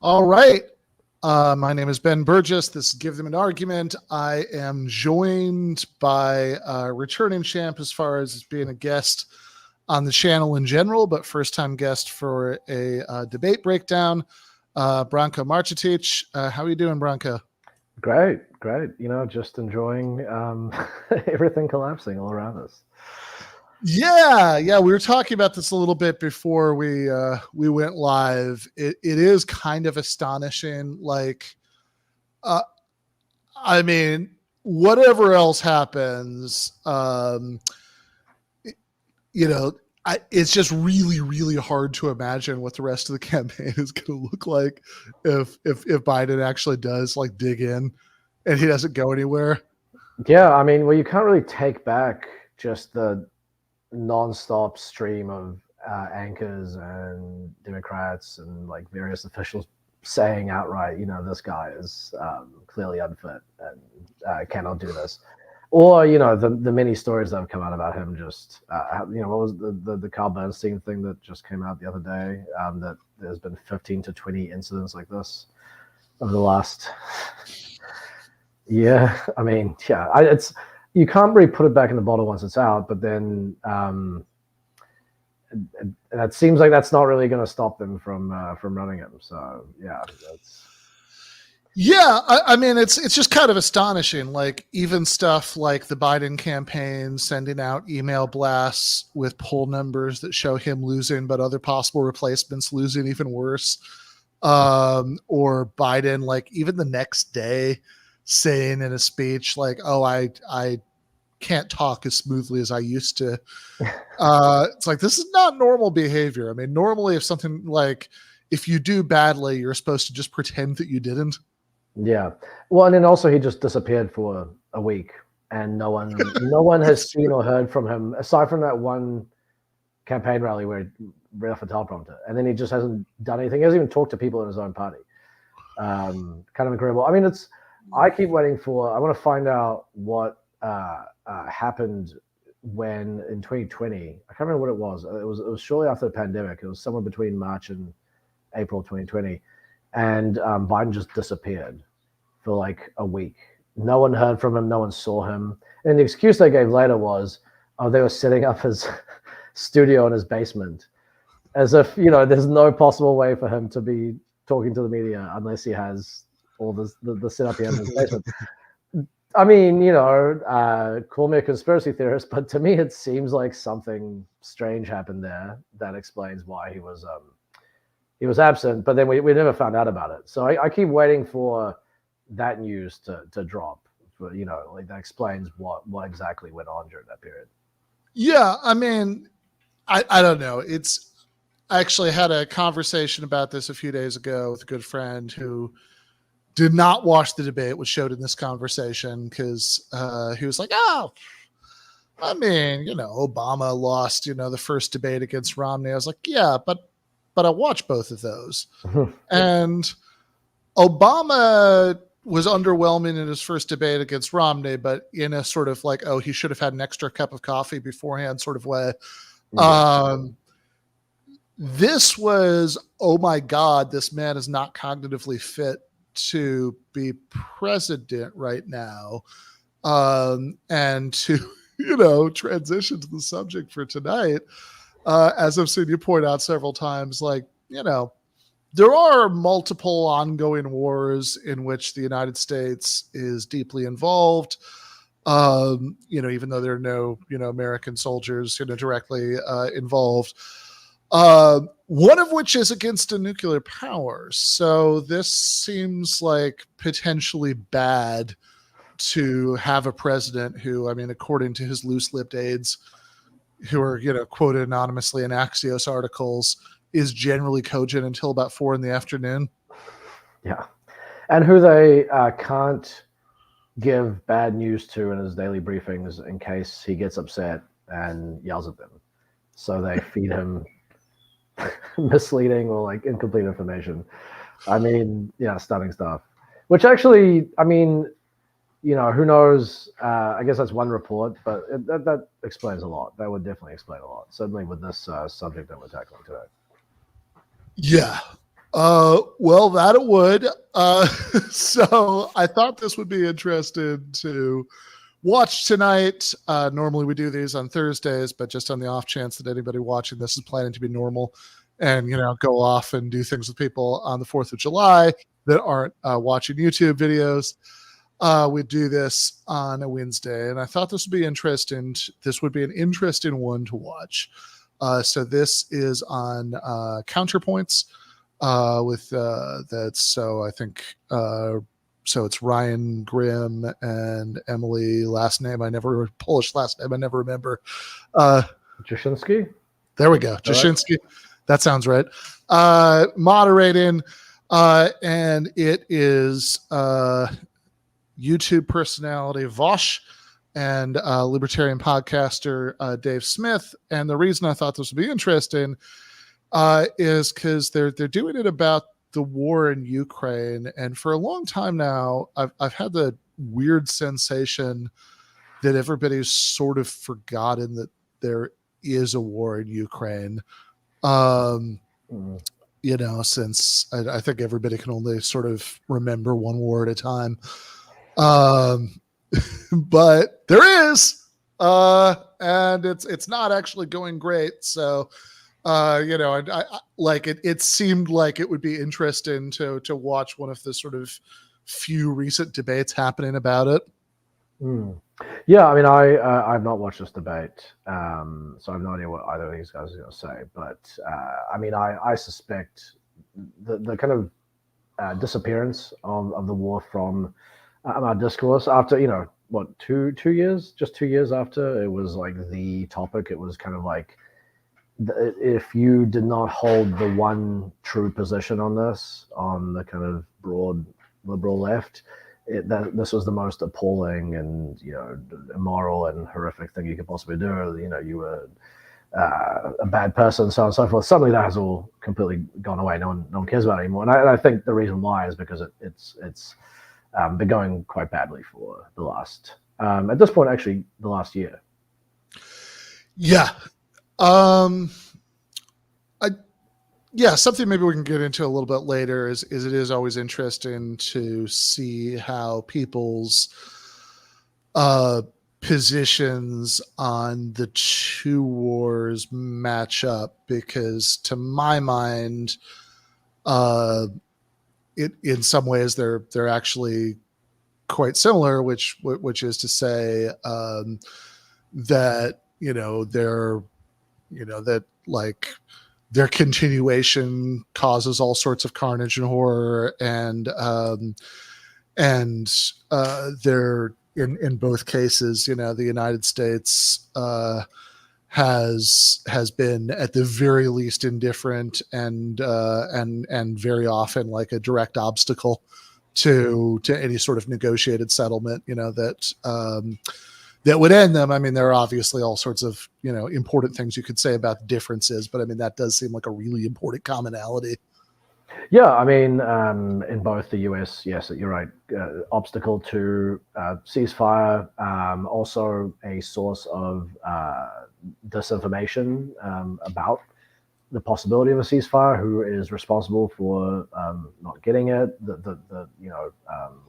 All right. My name is Ben Burgis. This is Give Them an Argument. I am joined by a returning champ as far as being a guest on the channel in general, but first-time guest for a debate breakdown, Branko Marcetic. How are you doing, Branko? Great. Just enjoying everything collapsing all around us. Yeah. We were talking about this a little bit before we went live. It is kind of astonishing. I mean, whatever else happens, it's just really, really hard to imagine what the rest of the campaign is going to look like if Biden actually does dig in and he doesn't go anywhere. Yeah, I mean, well, you can't really take back just the nonstop stream of anchors and Democrats and various officials saying outright, this guy is clearly unfit and cannot do this. Or, the many stories that have come out about him just, what was the Carl Bernstein thing that just came out the other day, that there's been 15 to 20 incidents like this over the last year. I mean, yeah, you can't really put it back in the bottle once it's out, but then that seems like that's not really going to stop them from running him. So, yeah, that's... Yeah, I mean, it's just kind of astonishing. Even stuff like the Biden campaign sending out email blasts with poll numbers that show him losing, but other possible replacements losing even worse. Or Biden, even the next day saying in a speech, oh, I can't talk as smoothly as I used to. It's this is not normal behavior. I mean, normally if you do badly, you're supposed to just pretend that you didn't. Yeah. Well, and then also he just disappeared for a week and no one has seen or heard from him aside from that one campaign rally where he read off a teleprompter, and then he just hasn't done anything. He hasn't even talked to people in his own party. Kind of incredible. I mean, I keep waiting I want to find out what happened when in 2020, I can't remember what it was. It was shortly after the pandemic. It was somewhere between March and April 2020. And Biden just disappeared for a week. No one heard from him. No one saw him. And the excuse they gave later was, they were setting up his studio in his basement, as if, there's no possible way for him to be talking to the media unless he has all the setup he has in his basement. I mean, call me a conspiracy theorist, but to me, it seems like something strange happened there that explains why he was absent, but then we never found out about it. So I keep waiting for that news to drop. But, that explains what exactly went on during that period. Yeah, I mean, I don't know. I actually had a conversation about this a few days ago with a good friend who did not watch the debate, which showed in this conversation, because he was like, oh, I mean, Obama lost, the first debate against Romney. I was like, yeah, but I watched both of those. And Obama was underwhelming in his first debate against Romney, but in a sort of oh, he should have had an extra cup of coffee beforehand sort of way. Yeah. This was, oh my God, this man is not cognitively fit to be president right now. And to, transition to the subject for tonight, as I've seen you point out several times, there are multiple ongoing wars in which the United States is deeply involved. Even though there are no, American soldiers, directly involved. One of which is against a nuclear power. So this seems like potentially bad to have a president who, I mean, according to his loose-lipped aides, who are, quoted anonymously in Axios articles, is generally cogent until about 4 p.m. Yeah. And who they can't give bad news to in his daily briefings in case he gets upset and yells at them. So they feed him misleading or incomplete information. I mean, yeah, stunning stuff. Which actually, I mean, who knows? I guess that's one report, but that explains a lot. That would definitely explain a lot. Certainly with this subject that we're tackling today. Yeah. Well, that it would. So I thought this would be interesting to watch tonight. Normally we do these on Thursdays, but just on the off chance that anybody watching this is planning to be normal and, go off and do things with people on the 4th of July that aren't watching YouTube videos, we do this on a Wednesday. And I thought this would be interesting. This would be an interesting one to watch. So this is on Counterpoints. With that's so I think so it's Ryan Grimm and Emily Polish last name I never remember. Jashinsky? There we go. Jashinsky. That sounds right. Moderating, and it is YouTube personality Vaush and libertarian podcaster Dave Smith. And the reason I thought this would be interesting is because they're doing it about the war in Ukraine, and for a long time now, I've had the weird sensation that everybody's sort of forgotten that there is a war in Ukraine. Since I think everybody can only sort of remember one war at a time, but there is, and it's not actually going great. So. I like it. It seemed like it would be interesting to watch one of the sort of few recent debates happening about it. Yeah, I mean, I've not watched this debate, so I have no idea what either of these guys are going to say. But I mean, I suspect the kind of disappearance of the war from our discourse after 2 years, just 2 years after it was like the topic. It was kind of like, if you did not hold the one true position on this, on the kind of broad liberal left, this was the most appalling and immoral and horrific thing you could possibly do. You were a bad person, so on and so forth. Suddenly that has all completely gone away. No one cares about it anymore. And I think the reason why is because it's been going quite badly for the last, at this point, actually, the last year. Yeah. Something maybe we can get into a little bit later is it is always interesting to see how people's positions on the two wars match up, because to my mind, in some ways they're actually quite similar, which is to say that that like their continuation causes all sorts of carnage and horror, and they're in both cases, the United States has been at the very least indifferent and very often like a direct obstacle to any sort of negotiated settlement, that would end them. I mean, there are obviously all sorts of, important things you could say about differences, but I mean, that does seem like a really important commonality. Yeah, I mean, in both the US, yes, you're right, obstacle to ceasefire, also a source of disinformation about the possibility of a ceasefire, who is responsible for not getting it,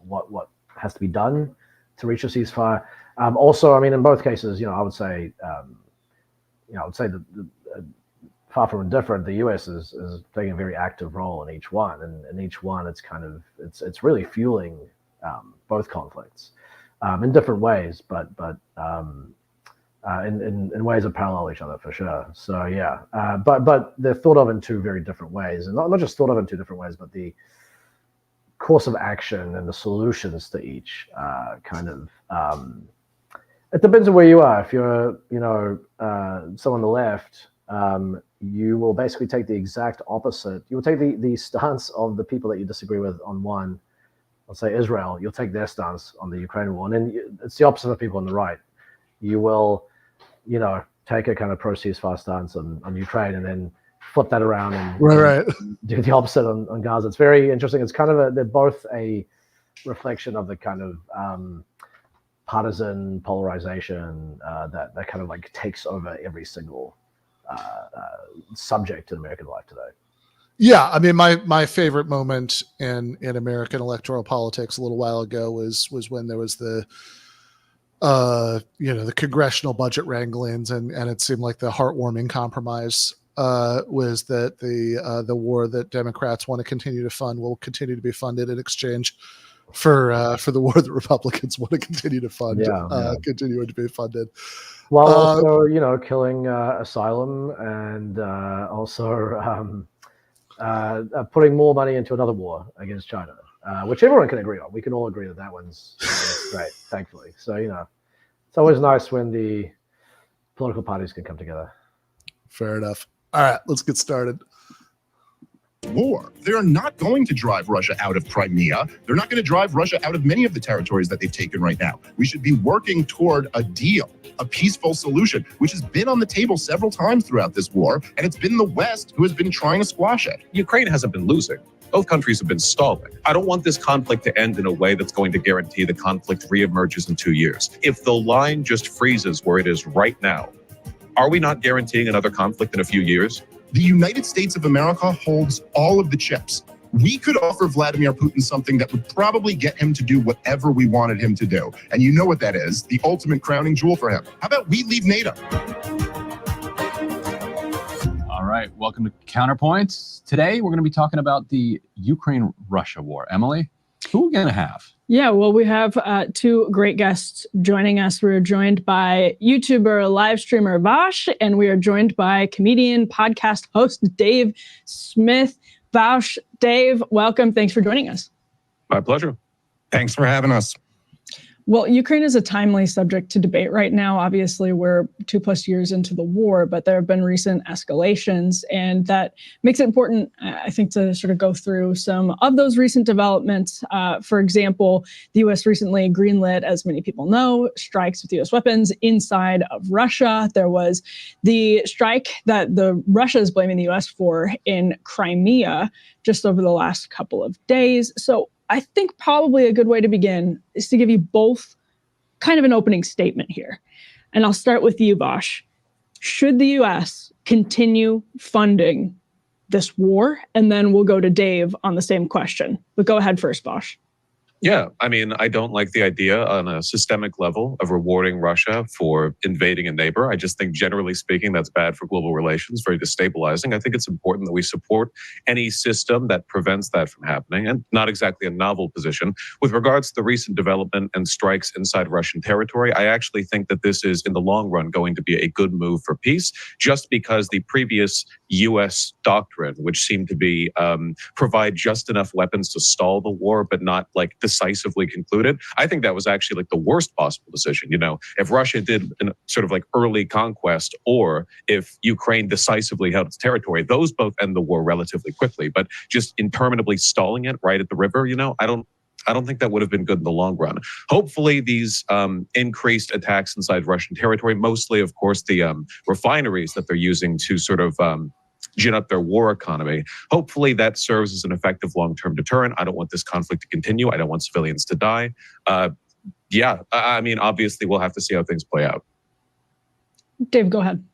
what has to be done to reach a ceasefire. Also, I mean, in both cases, I would say, that far from indifferent, the U.S. is taking a very active role in each one, and in each one, it's kind of it's really fueling both conflicts in different ways, but in ways that parallel each other for sure. So yeah, but they're thought of in two very different ways, and not just thought of in two different ways, but the course of action and the solutions to each kind of. It depends on where you are. If you're, someone on the left, you will basically take the exact opposite. You will take the stance of the people that you disagree with on one, let's say Israel. You'll take their stance on the Ukraine war, and then it's the opposite of people on the right. You will, take a kind of pro-ceasefire stance on Ukraine, and then flip that around and do the opposite on Gaza. It's very interesting. It's kind of they're both a reflection of the kind of partisan polarization that kind of like takes over every single subject in American life today. Yeah, I mean, my favorite moment in American electoral politics a little while ago was when there was the the congressional budget wranglings, and it seemed like the heartwarming compromise was that the war that Democrats want to continue to fund will continue to be funded in exchange for the war that Republicans want to continue to fund, continuing to be funded. While also, killing asylum and also putting more money into another war against China, which everyone can agree on. We can all agree that one's great, thankfully. So, it's always nice when the political parties can come together. Fair enough. All right, let's get started. War. They're not going to drive Russia out of Crimea. They're not going to drive Russia out of many of the territories that they've taken right now. We should be working toward a deal, a peaceful solution, which has been on the table several times throughout this war, and it's been the West who has been trying to squash it. Ukraine hasn't been losing. Both countries have been stalling. I don't want this conflict to end in a way that's going to guarantee the conflict reemerges in 2 years. If the line just freezes where it is right now, are we not guaranteeing another conflict in a few years? The United States of America holds all of the chips. We could offer Vladimir Putin something that would probably get him to do whatever we wanted him to do. And you know what that is, the ultimate crowning jewel for him. How about we leave NATO? All right, welcome to Counterpoints. Today, we're going to be talking about the Ukraine-Russia war. Emily, who are we going to have? Yeah, well, we have two great guests joining us. We're joined by YouTuber, live streamer Vaush, and we are joined by comedian, podcast host Dave Smith. Vaush, Dave, welcome. Thanks for joining us. My pleasure. Thanks for having us. Well, Ukraine is a timely subject to debate right now. Obviously, we're 2+ years into the war, but there have been recent escalations, and that makes it important, I think, to sort of go through some of those recent developments. For example, the U.S. recently greenlit, as many people know, strikes with U.S. weapons inside of Russia. There was the strike that Russia is blaming the U.S. for in Crimea just over the last couple of days. So I think probably a good way to begin is to give you both kind of an opening statement here. And I'll start with you, Vaush. Should the U.S. continue funding this war? And then we'll go to Dave on the same question. But go ahead first, Vaush. Yeah, I mean, I don't like the idea on a systemic level of rewarding Russia for invading a neighbor. I just think, generally speaking, that's bad for global relations, very destabilizing. I think it's important that we support any system that prevents that from happening, and not exactly a novel position. With regards to the recent development and strikes inside Russian territory, I actually think that this is, in the long run, going to be a good move for peace, just because the previous U.S. doctrine, which seemed to be provide just enough weapons to stall the war, but not like decisively concluded. I think that was actually like the worst possible decision. If Russia did an sort of like early conquest, or if Ukraine decisively held its territory, those both end the war relatively quickly. But just interminably stalling it right at the river, I don't think that would have been good in the long run. Hopefully, these increased attacks inside Russian territory, mostly, of course, the refineries that they're using to sort of gin up their war economy. Hopefully that serves as an effective long-term deterrent. I don't want this conflict to continue. I don't want civilians to die. I mean, obviously we'll have to see how things play out. Dave, go ahead.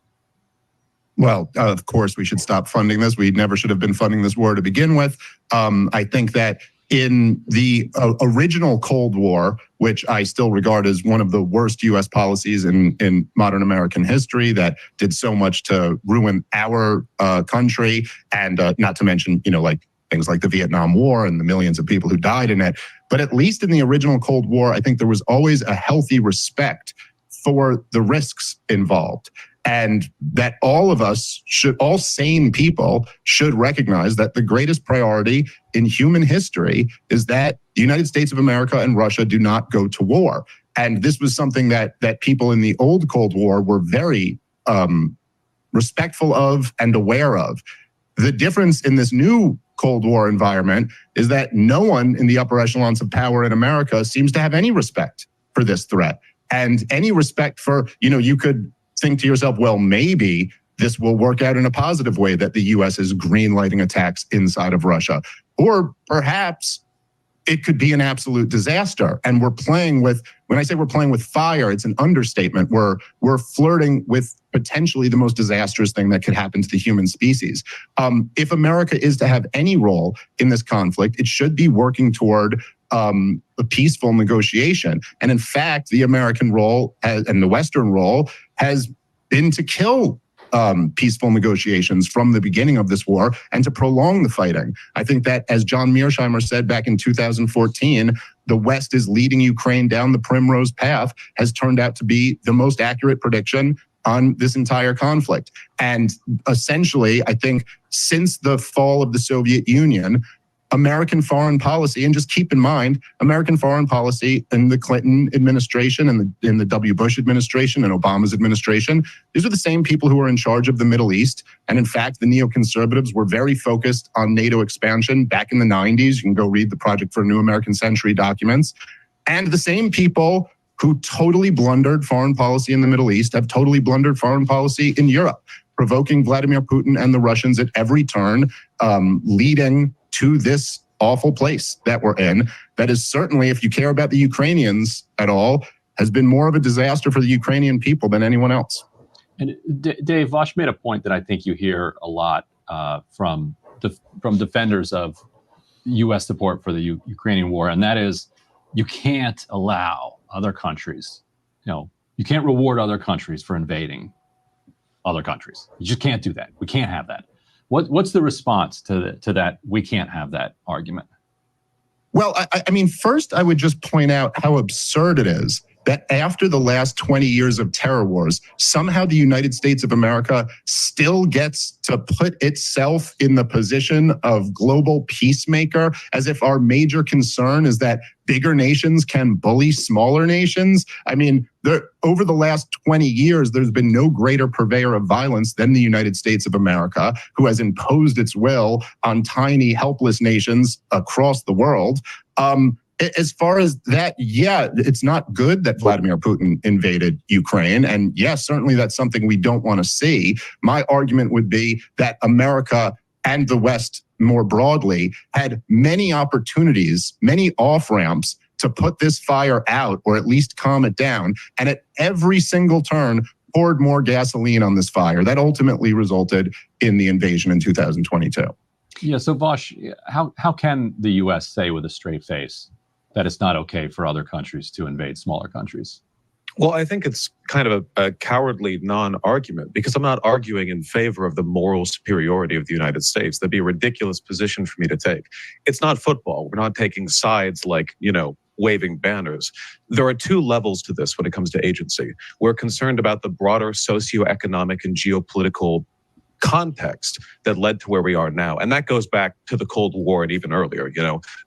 Well, of course, we should stop funding this. We never should have been funding this war to begin with. I think that in the original Cold War, which I still regard as one of the worst U.S. policies in modern American history, that did so much to ruin our country, and not to mention, like things like the Vietnam War and the millions of people who died in it. But at least in the original Cold War, I think there was always a healthy respect for the risks involved. And that all of us all sane people should recognize that the greatest priority in human history is that the United States of America and Russia do not go to war. And this was something that people in the old Cold War were very respectful of and aware of. The difference in this new Cold War environment is that no one in the upper echelons of power in America seems to have any respect for this threat, and any respect for, you could think to yourself, well, maybe this will work out in a positive way, that the U.S. is greenlighting attacks inside of Russia. Or perhaps it could be an absolute disaster. And we're playing with, when I say we're playing with fire, it's an understatement. We're flirting with potentially the most disastrous thing that could happen to the human species. If America is to have any role in this conflict, it should be working toward a peaceful negotiation. And in fact, the American role and the Western role has been to kill peaceful negotiations from the beginning of this war and to prolong the fighting. I think that, as John Mearsheimer said back in 2014, the West is leading Ukraine down the primrose path, has turned out to be the most accurate prediction on this entire conflict. And essentially, I think since the fall of the Soviet Union, American foreign policy, and just keep in mind, American foreign policy in the Clinton administration and in the W. Bush administration and Obama's administration, these are the same people who are in charge of the Middle East. And in fact, the neoconservatives were very focused on NATO expansion back in the 90s. You can go read the Project for a New American Century documents. And the same people who totally blundered foreign policy in the Middle East have totally blundered foreign policy in Europe, provoking Vladimir Putin and the Russians at every turn, leading to this awful place that we're in. That is certainly, if you care about the Ukrainians at all, has been more of a disaster for the Ukrainian people than anyone else. And Dave, Vaush made a point that I think you hear a lot from defenders of U.S. support for the Ukrainian war, and that is you can't allow other countries, you can't reward other countries for invading other countries. You just can't do that. We can't have that. What's the response to that? We can't have that argument. Well, I mean, first, I would just point out how absurd it is that after the last 20 years of terror wars, somehow the United States of America still gets to put itself in the position of global peacemaker, as if our major concern is that bigger nations can bully smaller nations. I mean, over the last 20 years, there's been no greater purveyor of violence than the United States of America, who has imposed its will on tiny, helpless nations across the world. As far as that, yeah, it's not good that Vladimir Putin invaded Ukraine. And yes, certainly that's something we don't want to see. My argument would be that America and the West more broadly had many opportunities, many off-ramps to put this fire out or at least calm it down. And at every single turn, poured more gasoline on this fire. That ultimately resulted in the invasion in 2022. Yeah, so Vaush, how can the U.S. say with a straight face that it's not okay for other countries to invade smaller countries? Well, I think it's kind of a cowardly non-argument, because I'm not arguing in favor of the moral superiority of the United States. That'd be a ridiculous position for me to take. It's not football. We're not taking sides like, waving banners. There are two levels to this when it comes to agency. We're concerned about the broader socioeconomic and geopolitical context that led to where we are now. And that goes back to the Cold War and even earlier.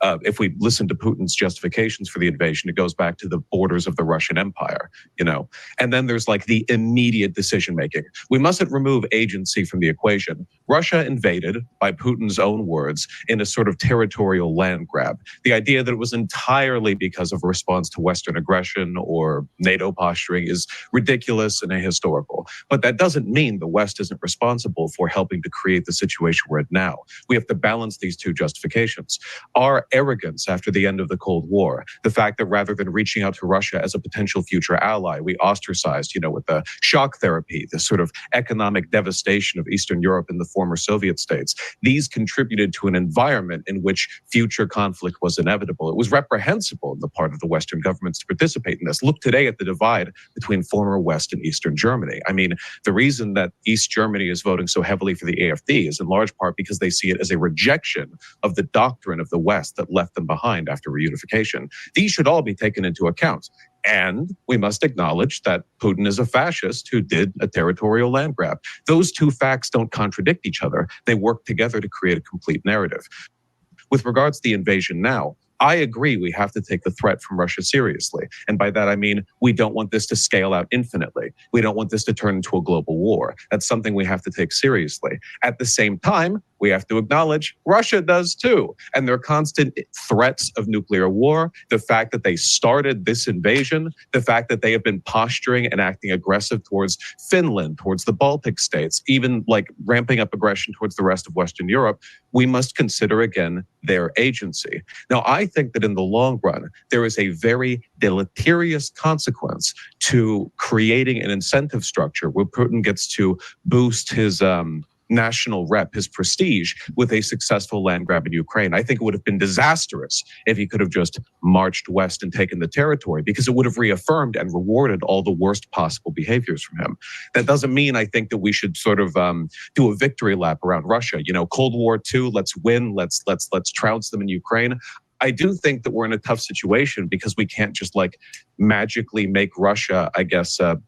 If we listen to Putin's justifications for the invasion, it goes back to the borders of the Russian Empire, And then there's like the immediate decision making. We mustn't remove agency from the equation. Russia invaded, by Putin's own words, in a sort of territorial land grab. The idea that it was entirely because of a response to Western aggression or NATO posturing is ridiculous and ahistorical. But that doesn't mean the West isn't responsible for helping to create the situation we're in now. We have to balance these two justifications. Our arrogance after the end of the Cold War, the fact that rather than reaching out to Russia as a potential future ally, we ostracized, with the shock therapy, the sort of economic devastation of Eastern Europe and the former Soviet states. These contributed to an environment in which future conflict was inevitable. It was reprehensible on the part of the Western governments to participate in this. Look today at the divide between former West and Eastern Germany. I mean, the reason that East Germany is voting so heavily for the AfD is in large part because they see it as a rejection of the doctrine of the West that left them behind after reunification. These should all be taken into account. And we must acknowledge that Putin is a fascist who did a territorial land grab. Those two facts don't contradict each other. They work together to create a complete narrative. With regards to the invasion now, I agree we have to take the threat from Russia seriously. And by that, I mean, we don't want this to scale out infinitely. We don't want this to turn into a global war. That's something we have to take seriously. At the same time, we have to acknowledge Russia does too. And their constant threats of nuclear war, the fact that they started this invasion, the fact that they have been posturing and acting aggressive towards Finland, towards the Baltic states, even like ramping up aggression towards the rest of Western Europe, we must consider again their agency. Now, I think that in the long run, there is a very deleterious consequence to creating an incentive structure where Putin gets to boost his national rep, his prestige, with a successful land grab in Ukraine. I think it would have been disastrous if he could have just marched west and taken the territory, because it would have reaffirmed and rewarded all the worst possible behaviors from him. That doesn't mean I think that we should sort of do a victory lap around Russia. You know, Cold War II, let's win, let's trounce them in Ukraine. I do think that we're in a tough situation because we can't just like magically make Russia, I guess, a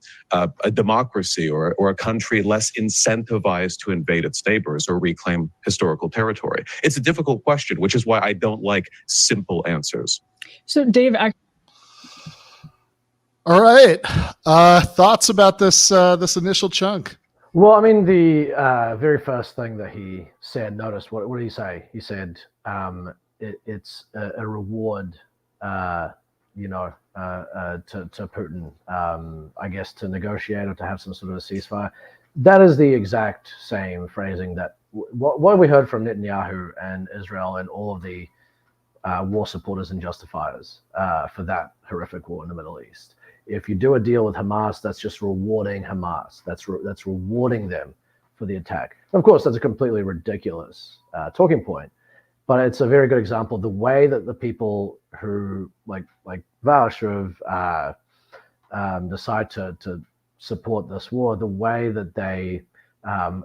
democracy or a country less incentivized to invade its neighbors or reclaim historical territory. It's a difficult question, which is why I don't like simple answers. So, Dave, all right. Thoughts about this initial chunk? Well, I mean, the very first thing that he said, notice, what did he say? He said, it's a reward, to Putin, I guess, to negotiate or to have some sort of a ceasefire. That is the exact same phrasing that what we heard from Netanyahu and Israel and all of the war supporters and justifiers for that horrific war in the Middle East. If you do a deal with Hamas, that's just rewarding Hamas. That's rewarding them for the attack. Of course, that's a completely ridiculous talking point. But it's a very good example of the way that the people who, like Vaush, who have decide to support this war, the way that they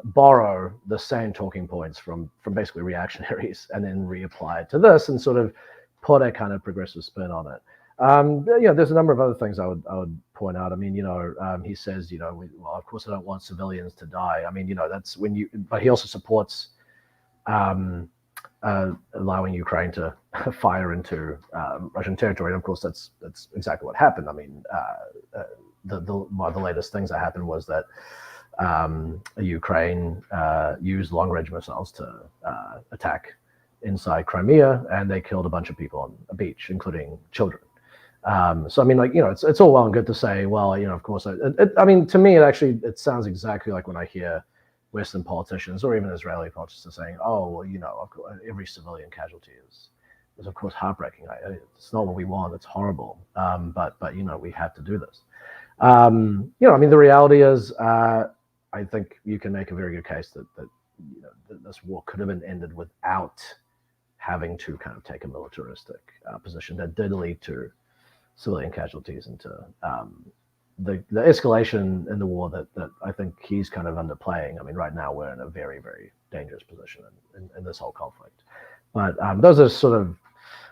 borrow the same talking points from basically reactionaries and then reapply it to this and sort of put a kind of progressive spin on it. There's a number of other things I would point out. I mean, he says, well, of course I don't want civilians to die. I mean, that's when but he also supports allowing Ukraine to fire into Russian territory. And of course, that's exactly what happened. I mean, one of the latest things that happened was that Ukraine used long-range missiles to attack inside Crimea, and they killed a bunch of people on a beach, including children. So I mean, it's all well and good to say, well, of course. I mean, to me, it sounds exactly like when I hear Western politicians or even Israeli politicians saying, "Oh, well, of course, every civilian casualty is of course heartbreaking. It's not what we want. It's horrible. But we have to do this." I mean, the reality is, I think you can make a very good case that this war could have been ended without having to kind of take a militaristic position that did lead to civilian casualties and to the escalation in the war that I think he's kind of underplaying. I mean, right now we're in a very, very dangerous position in this whole conflict. But those are sort of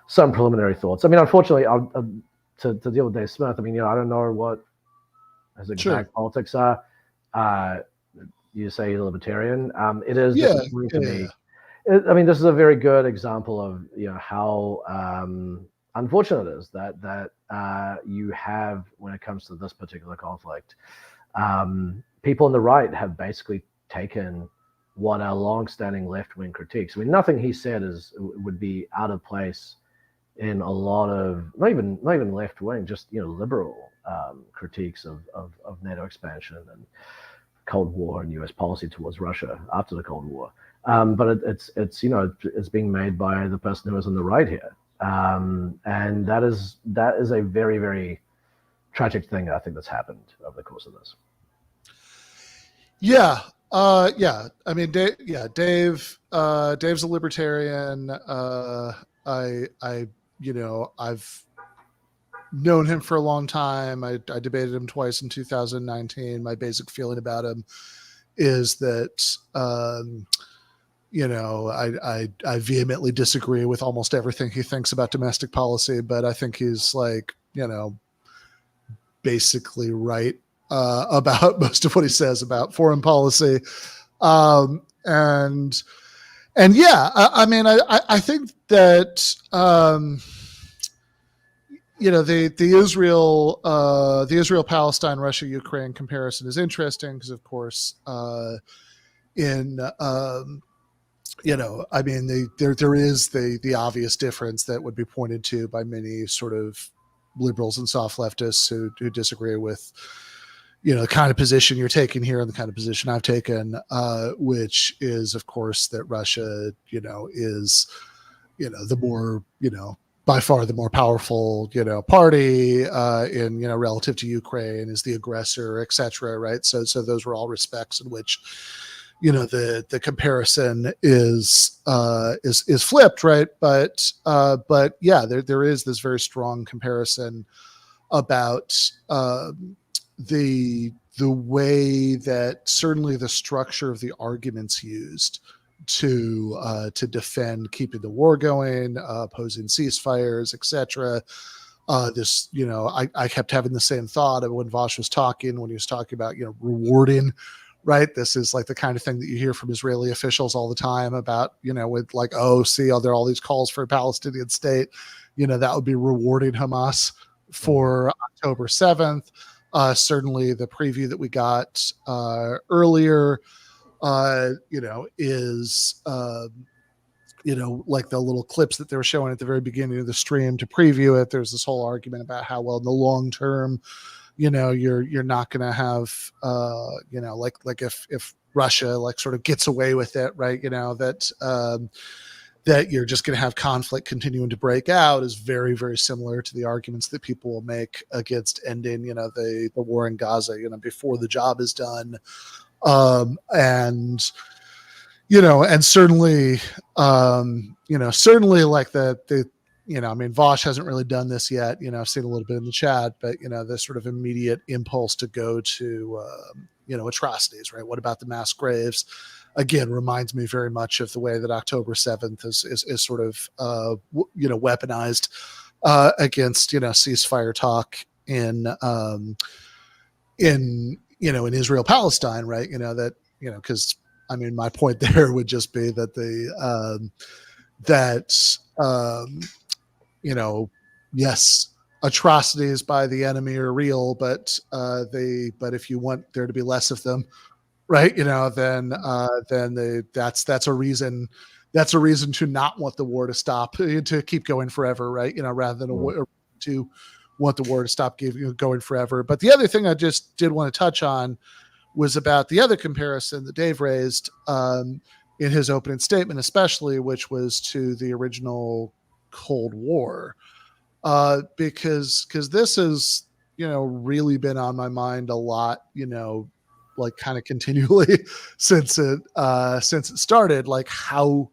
some preliminary thoughts. I mean, unfortunately, to deal with Dave Smith, I mean, I don't know what his exact politics are. You say he's a libertarian. It is disappointing to me. I mean, this is a very good example of how unfortunate it is that you have, when it comes to this particular conflict, people on the right have basically taken what are long-standing left-wing critiques. I mean, nothing he said would be out of place in a lot of not even left-wing, just liberal critiques of NATO expansion and Cold War and U.S. policy towards Russia after the Cold War. But it's being made by the person who is on the right here. And that is a very, very tragic thing I think that's happened over the course of this. Yeah. I mean, Dave's a libertarian. I've known him for a long time. I debated him twice in 2019. My basic feeling about him is that, I vehemently disagree with almost everything he thinks about domestic policy, but I think he's basically right about most of what he says about foreign policy. I think that, the Israel, Palestine, Russia, Ukraine comparison is interesting because, of course, there is the obvious difference that would be pointed to by many sort of liberals and soft leftists who disagree with, the kind of position you're taking here and the kind of position I've taken, which is, of course, that Russia, is, the more, by far the more powerful, party in, relative to Ukraine, is the aggressor, etc. Right. So those were all respects in which, the comparison is flipped, right? But yeah, there is this very strong comparison about the way that certainly the structure of the arguments used to defend keeping the war going, opposing ceasefires, etc. This, I kept having the same thought of when Vaush was talking, when he was talking about, rewarding, right? This is like the kind of thing that you hear from Israeli officials all the time about, with like, oh, see, there are all these calls for a Palestinian state, that would be rewarding Hamas for October 7th. Certainly the preview that we got earlier, is, like the little clips that they were showing at the very beginning of the stream to preview it. There's this whole argument about how, well, in the long term, you're not going to have, like if Russia like sort of gets away with it, right? That you're just going to have conflict continuing to break out is very, very similar to the arguments that people will make against ending, the war in Gaza, before the job is done. And certainly, certainly like the Vaush hasn't really done this yet. I've seen a little bit in the chat, but the sort of immediate impulse to go to, atrocities, right? What about the mass graves? Again, reminds me very much of the way that October 7th is sort of, weaponized against, ceasefire talk in Israel Palestine, right? Because my point there would just be that yes, atrocities by the enemy are real, but if you want there to be less of them, right, then that's a reason to not want the war to stop, to keep going forever, right? Rather than to want the war to stop going forever. But the other thing I just did want to touch on was about the other comparison that Dave raised in his opening statement, especially, which was to the original Cold War, because this has really been on my mind a lot, like kind of continually since it started, like how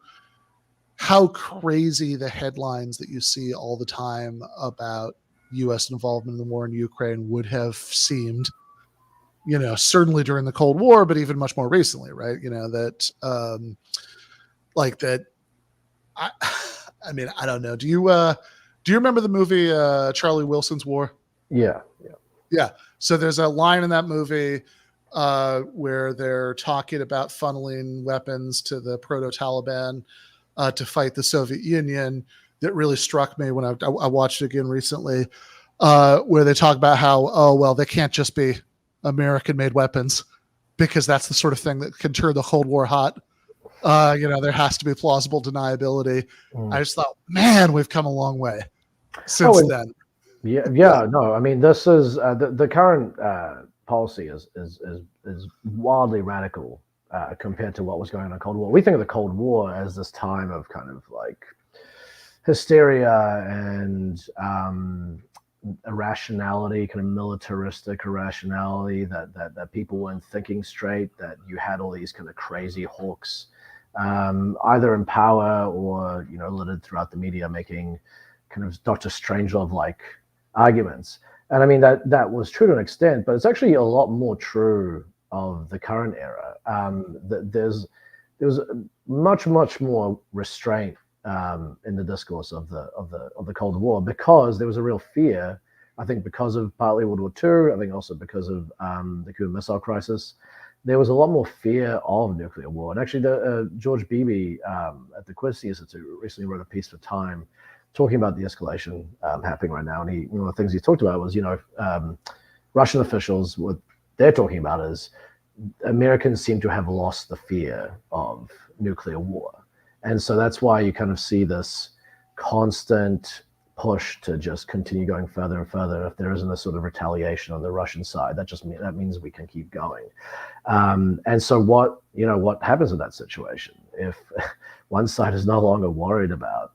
crazy the headlines that you see all the time about U.S. involvement in the war in Ukraine would have seemed, certainly during the Cold War, but even much more recently, right? That like that. I don't know. Do you remember the movie Charlie Wilson's War? Yeah. So there's a line in that movie where they're talking about funneling weapons to the proto-Taliban to fight the Soviet Union that really struck me when I watched it again recently, where they talk about how, oh, well, they can't just be American-made weapons because that's the sort of thing that can turn the Cold War hot. There has to be plausible deniability. I just thought, man, we've come a long way since then. Yeah. No, this is the current policy is wildly radical compared to what was going on in the Cold War. We think of the Cold War as this time of kind of like hysteria and irrationality, kind of militaristic irrationality, that people weren't thinking straight, that you had all these kind of crazy hawks either in power or littered throughout the media making kind of Dr. Strangelove-like arguments. And that was true to an extent, but it's actually a lot more true of the current era. There was much more restraint in the discourse of the Cold War, because there was a real fear. I think because of partly World War II. I think also because of the Cuban Missile Crisis. There was a lot more fear of nuclear war. And actually, George Beebe at the Quincy Institute recently wrote a piece for Time talking about the escalation happening right now. And one of the things he talked about was, Russian officials, what they're talking about is Americans seem to have lost the fear of nuclear war. And so that's why you kind of see this constant push to just continue going further and further. If there isn't a sort of retaliation on the Russian side, that means we can keep going. And so what happens in that situation if one side is no longer worried about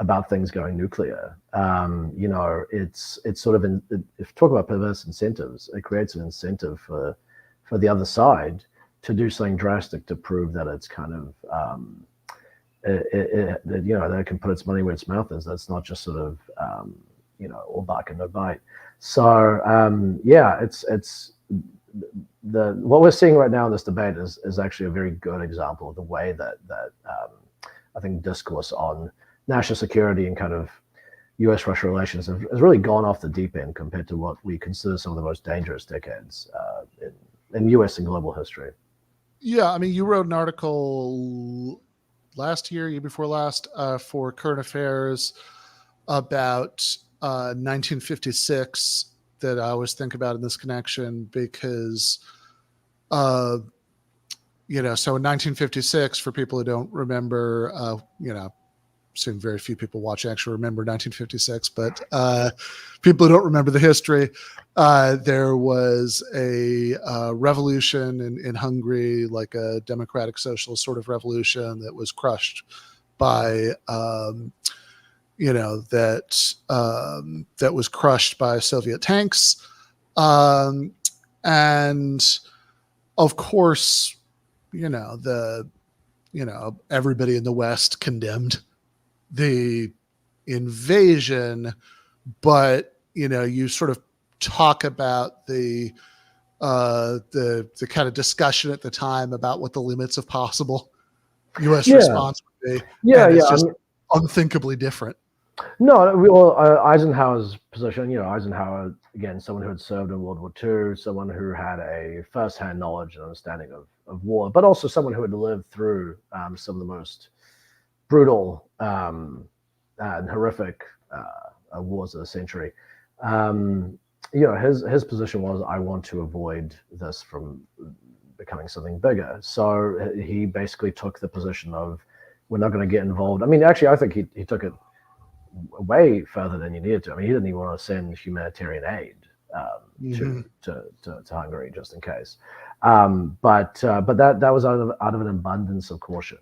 about things going nuclear. It's sort of if you talk about perverse incentives, it creates an incentive for the other side to do something drastic to prove that it's kind of that it can put its money where its mouth is. That's not just sort of all bark and no bite. So it's what we're seeing right now in this debate is actually a very good example of the way that I think discourse on national security and kind of U.S.-Russia relations has really gone off the deep end compared to what we consider some of the most dangerous decades in U.S. and global history. Yeah, I mean, you wrote an article year before last, for Current Affairs about 1956 that I always think about in this connection because, so in 1956, for people who don't remember, assume very few people watching actually remember 1956, but people who don't remember the history, there was a revolution in Hungary, like a democratic socialist sort of revolution that was crushed by, that was crushed by Soviet tanks. And of course, everybody in the West condemned the invasion, but you sort of talk about the kind of discussion at the time about what the limits of possible U.S. response would be. It's just unthinkably different. No, Eisenhower's position, Eisenhower, again, someone who had served in World War II, someone who had a first-hand knowledge and understanding of war, but also someone who had lived through some of the most brutal and horrific wars of the century. His position was, I want to avoid this from becoming something bigger. So he basically took the position of, we're not going to get involved. I mean, actually, I think he took it way further than you needed to. I mean, he didn't even want to send humanitarian aid to Hungary just in case. But that was out of an abundance of caution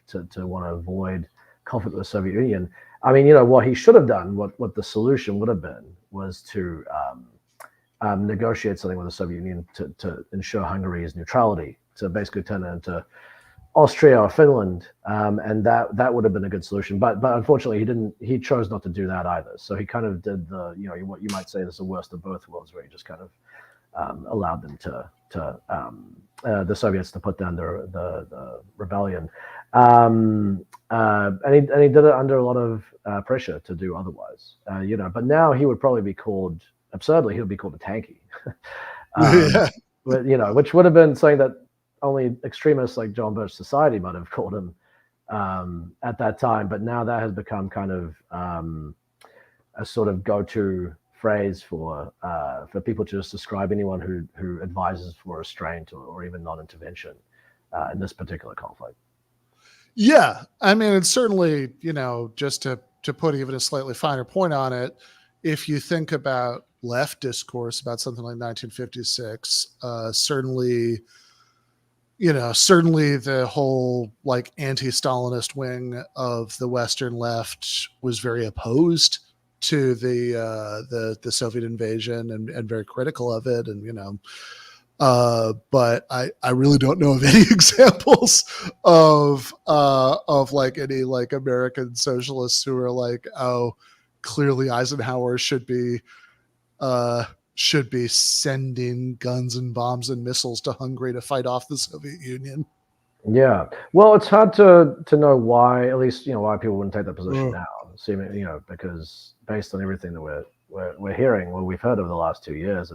to want to avoid conflict with the Soviet Union. I mean, what he should have done, what the solution would have been, was to negotiate something with the Soviet Union to ensure Hungary's neutrality, to basically turn it into Austria or Finland, and that would have been a good solution. But unfortunately, he chose not to do that either. So he kind of did what you might say is the worst of both worlds, where he just kind of allowed them the Soviets to put down the rebellion, and he did it under a lot of pressure to do otherwise. But now he would probably be called, absurdly, he would be called a tanky, which would have been something that only extremists like John Birch Society might have called him at that time. But now that has become kind of a sort of go-to phrase for people to just describe anyone who advises for restraint or even non-intervention in this particular conflict. Yeah, I mean, it's certainly, just to put even a slightly finer point on it, if you think about left discourse about something like 1956, certainly the whole like anti-Stalinist wing of the Western left was very opposed to the Soviet invasion and very critical of it, and but I really don't know of any examples of like any like American socialists who are like, oh, clearly Eisenhower should be sending guns and bombs and missiles to Hungary to fight off the Soviet Union. Yeah, well, it's hard to know why, at least why people wouldn't take that position now. Seeming, because based on everything that we're hearing, what we've heard over the last 2 years,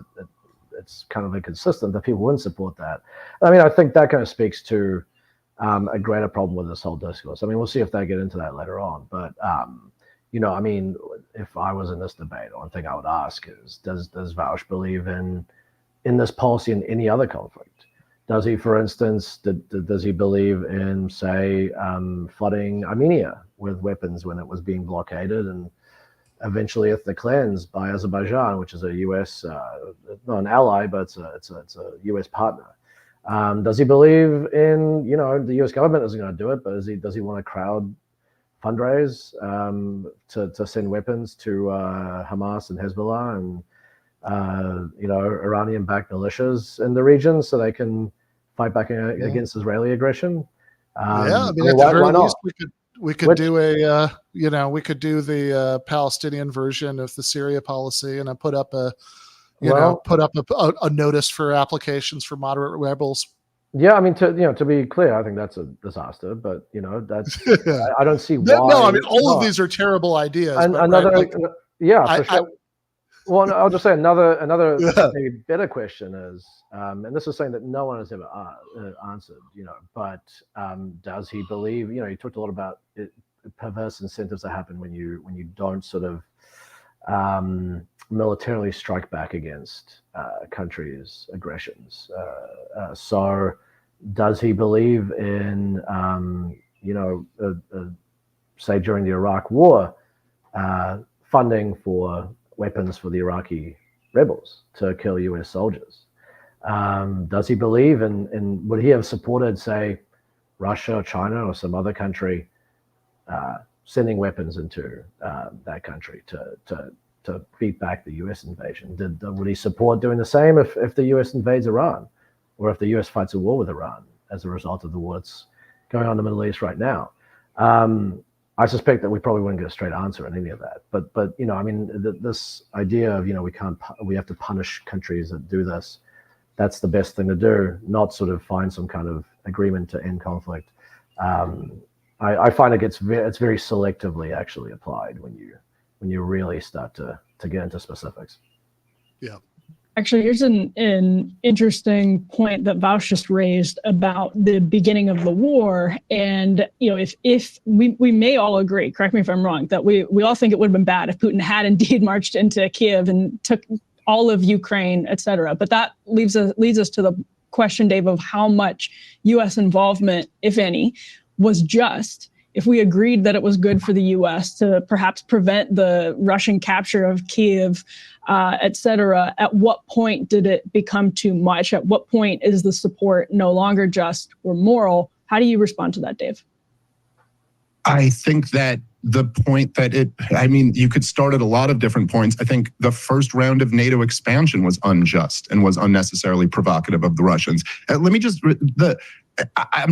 it's kind of inconsistent that people wouldn't support that. I mean, I think that kind of speaks to a greater problem with this whole discourse. I mean, we'll see if they get into that later on. But I mean, if I was in this debate, one thing I would ask is, does Vaush believe in this policy in any other conflict? Does he, for instance, does he believe in, say, flooding Armenia with weapons when it was being blockaded and eventually ethnic cleansed by Azerbaijan, which is a U.S. Not an ally, but it's a U.S. partner? Does he believe in, the U.S. government isn't going to do it, but does he want to crowdfund fundraise to send weapons to Hamas and Hezbollah and Iranian-backed militias in the region so they can fight back against Israeli aggression. At the very least, we could do the Palestinian version of the Syria policy, and I put up a notice for applications for moderate rebels. Yeah, I mean, to be clear, I think that's a disaster, but that's I don't see why. No, I mean, all of these are terrible ideas. And Well, I'll just say another maybe better question is, and this is something that no one has ever answered, but does he believe? You talked a lot about perverse incentives that happen when you don't sort of militarily strike back against countries' aggressions. So, does he believe in say during the Iraq War, funding for weapons for the Iraqi rebels to kill US soldiers? Does he believe in would he have supported, say, Russia or China or some other country sending weapons into that country to beat back the US invasion? Would he support doing the same if the US invades Iran, or if the US fights a war with Iran as a result of the war that's going on in the Middle East right now? I suspect that we probably wouldn't get a straight answer on any of that. But I mean, this idea of we have to punish countries that do this. That's the best thing to do, not sort of find some kind of agreement to end conflict. I find it's very selectively actually applied when you really start to get into specifics. Yeah. Actually, here's an interesting point that Vaush just raised about the beginning of the war. And, if we may all agree, correct me if I'm wrong, that we all think it would have been bad if Putin had indeed marched into Kiev and took all of Ukraine, et cetera. But that leads us to the question, Dave, of how much U.S. involvement, if any, was just. If we agreed that it was good for the U.S. to perhaps prevent the Russian capture of Kiev, et cetera, at what point did it become too much? At what point is the support no longer just or moral? How do you respond to that, Dave? I think that the point that you could start at a lot of different points. I think the first round of NATO expansion was unjust and was unnecessarily provocative of the Russians. I'm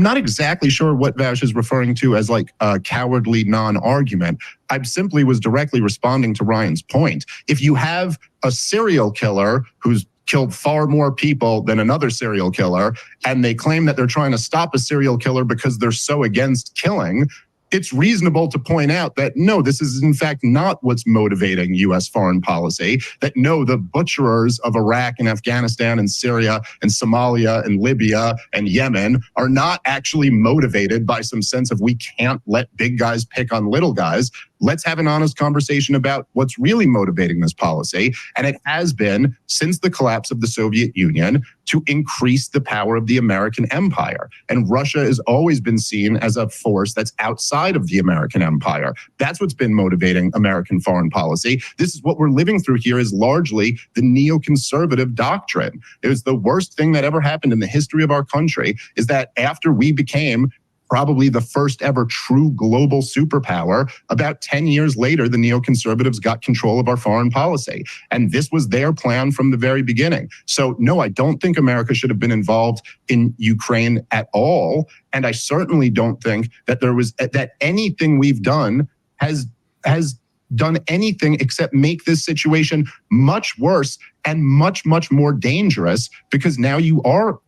not exactly sure what Vaush is referring to as like a cowardly non-argument. I simply was directly responding to Ryan's point. If you have a serial killer who's killed far more people than another serial killer, and they claim that they're trying to stop a serial killer because they're so against killing, it's reasonable to point out that no, this is in fact not what's motivating U.S. foreign policy, that no, the butcherers of Iraq and Afghanistan and Syria and Somalia and Libya and Yemen are not actually motivated by some sense of we can't let big guys pick on little guys. Let's have an honest conversation about what's really motivating this policy. And it has been, since the collapse of the Soviet Union, to increase the power of the American empire. And Russia has always been seen as a force that's outside of the American empire. That's what's been motivating American foreign policy. This is what we're living through here, is largely the neoconservative doctrine. It was the worst thing that ever happened in the history of our country, is that after we became probably the first ever true global superpower, about 10 years later, the neoconservatives got control of our foreign policy. And this was their plan from the very beginning. So no, I don't think America should have been involved in Ukraine at all. And I certainly don't think that that anything we've done has done anything except make this situation much worse and much, much more dangerous, because now you are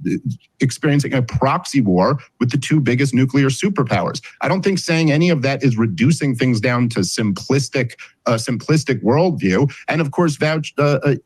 experiencing a proxy war with the two biggest nuclear superpowers. I don't think saying any of that is reducing things down to simplistic worldview. And of course, Vaush,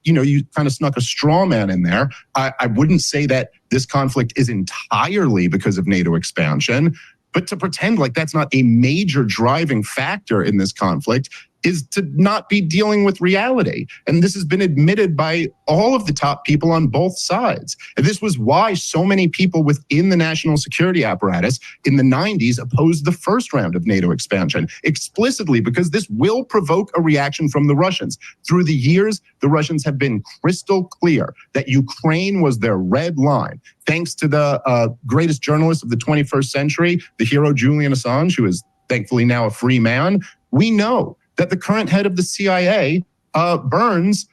you kind of snuck a straw man in there. I wouldn't say that this conflict is entirely because of NATO expansion, but to pretend like that's not a major driving factor in this conflict is to not be dealing with reality. And this has been admitted by all of the top people on both sides. And this was why so many people within the national security apparatus in the 90s opposed the first round of NATO expansion, explicitly because this will provoke a reaction from the Russians. Through the years, the Russians have been crystal clear that Ukraine was their red line. Thanks to the greatest journalist of the 21st century, the hero Julian Assange, who is thankfully now a free man. We know that the current head of the CIA, Burns,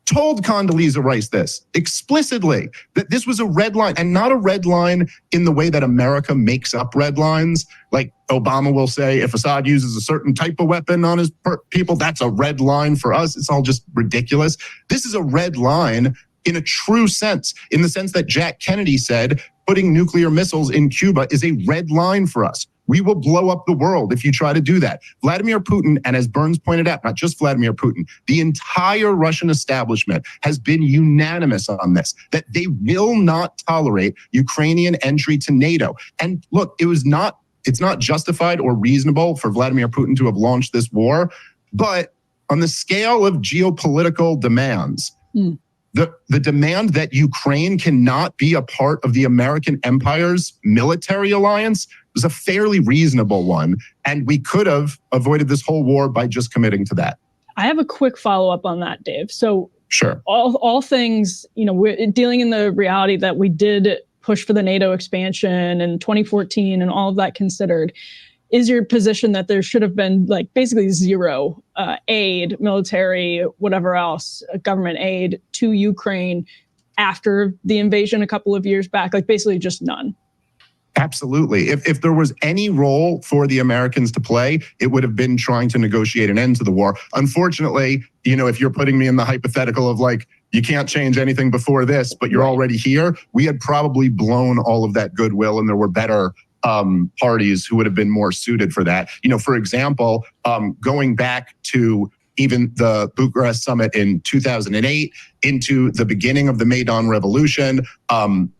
told Condoleezza Rice this explicitly, that this was a red line, and not a red line in the way that America makes up red lines. Like Obama will say, if Assad uses a certain type of weapon on his people, that's a red line for us. It's all just ridiculous. This is a red line in a true sense, in the sense that Jack Kennedy said, putting nuclear missiles in Cuba is a red line for us. We will blow up the world if you try to do that. Vladimir Putin, and as Burns pointed out, not just Vladimir Putin, the entire Russian establishment has been unanimous on this, that they will not tolerate Ukrainian entry to NATO. And look, it's not justified or reasonable for Vladimir Putin to have launched this war, but on the scale of geopolitical demands, the demand that Ukraine cannot be a part of the American empire's military alliance was a fairly reasonable one. And we could have avoided this whole war by just committing to that. I have a quick follow-up on that, Dave. So sure, all things, we're dealing in the reality that we did push for the NATO expansion in 2014 and all of that considered. Is your position that there should have been like basically zero aid, military, whatever else, government aid to Ukraine after the invasion a couple of years back? Like basically just none. Absolutely. If there was any role for the Americans to play, it would have been trying to negotiate an end to the war. Unfortunately, if you're putting me in the hypothetical of like, you can't change anything before this, but you're already here, we had probably blown all of that goodwill, and there were better parties who would have been more suited for that. For example, going back to even the Bucharest summit in 2008 into the beginning of the Maidan Revolution,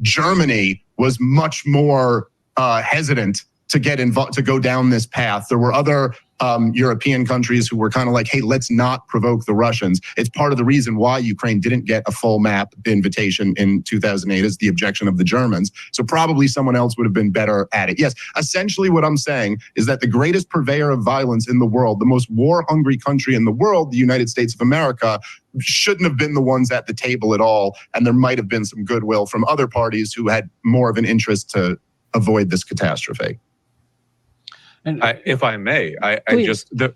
Germany was much more hesitant to get involved, to go down this path. There were other European countries who were kind of like, hey, let's not provoke the Russians. It's part of the reason why Ukraine didn't get a full map invitation in 2008 is the objection of the Germans. So probably someone else would have been better at it. Yes, essentially what I'm saying is that the greatest purveyor of violence in the world, the most war-hungry country in the world, the United States of America, shouldn't have been the ones at the table at all. And there might have been some goodwill from other parties who had more of an interest to avoid this catastrophe. And if I may, there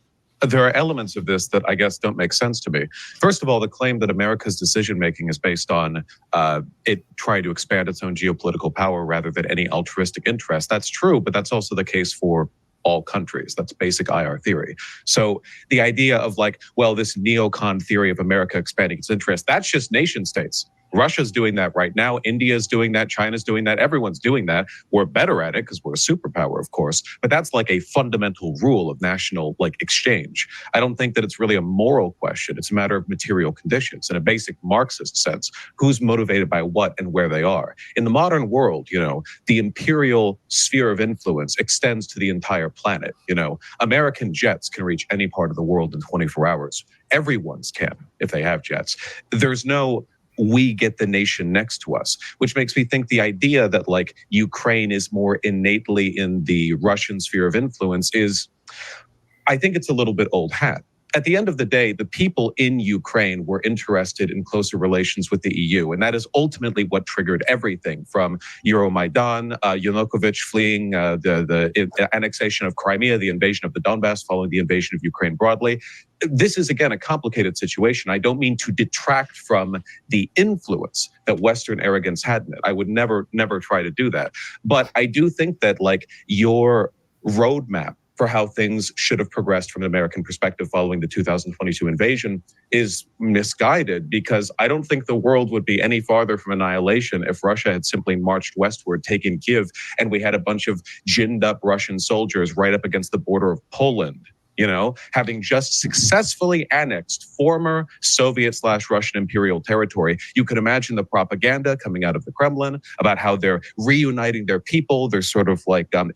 are elements of this that I guess don't make sense to me. First of all, the claim that America's decision-making is based on it trying to expand its own geopolitical power rather than any altruistic interest. That's true, but that's also the case for all countries. That's basic IR theory. So the idea of like, well, this neocon theory of America expanding its interest, that's just nation states. Russia's doing that right now. India's doing that. China's doing that. Everyone's doing that. We're better at it because we're a superpower, of course. But that's like a fundamental rule of national exchange. I don't think that it's really a moral question. It's a matter of material conditions in a basic Marxist sense. Who's motivated by what and where they are. In the modern world, the imperial sphere of influence extends to the entire planet. American jets can reach any part of the world in 24 hours. Everyone's can if they have jets. There's no we get the nation next to us, which makes me think the idea that Ukraine is more innately in the Russian sphere of influence I think it's a little bit old hat. At the end of the day, the people in Ukraine were interested in closer relations with the EU, and that is ultimately what triggered everything from Euromaidan, Yanukovych fleeing the annexation of Crimea, the invasion of the Donbass following the invasion of Ukraine broadly. This is, again, a complicated situation. I don't mean to detract from the influence that Western arrogance had in it. I would never try to do that. But I do think that your roadmap for how things should have progressed from an American perspective following the 2022 invasion is misguided, because I don't think the world would be any farther from annihilation if Russia had simply marched westward, taken Kyiv, and we had a bunch of ginned up Russian soldiers right up against the border of Poland. Having just successfully annexed former Soviet/Russian imperial territory. You could imagine the propaganda coming out of the Kremlin about how they're reuniting their people. They're sort of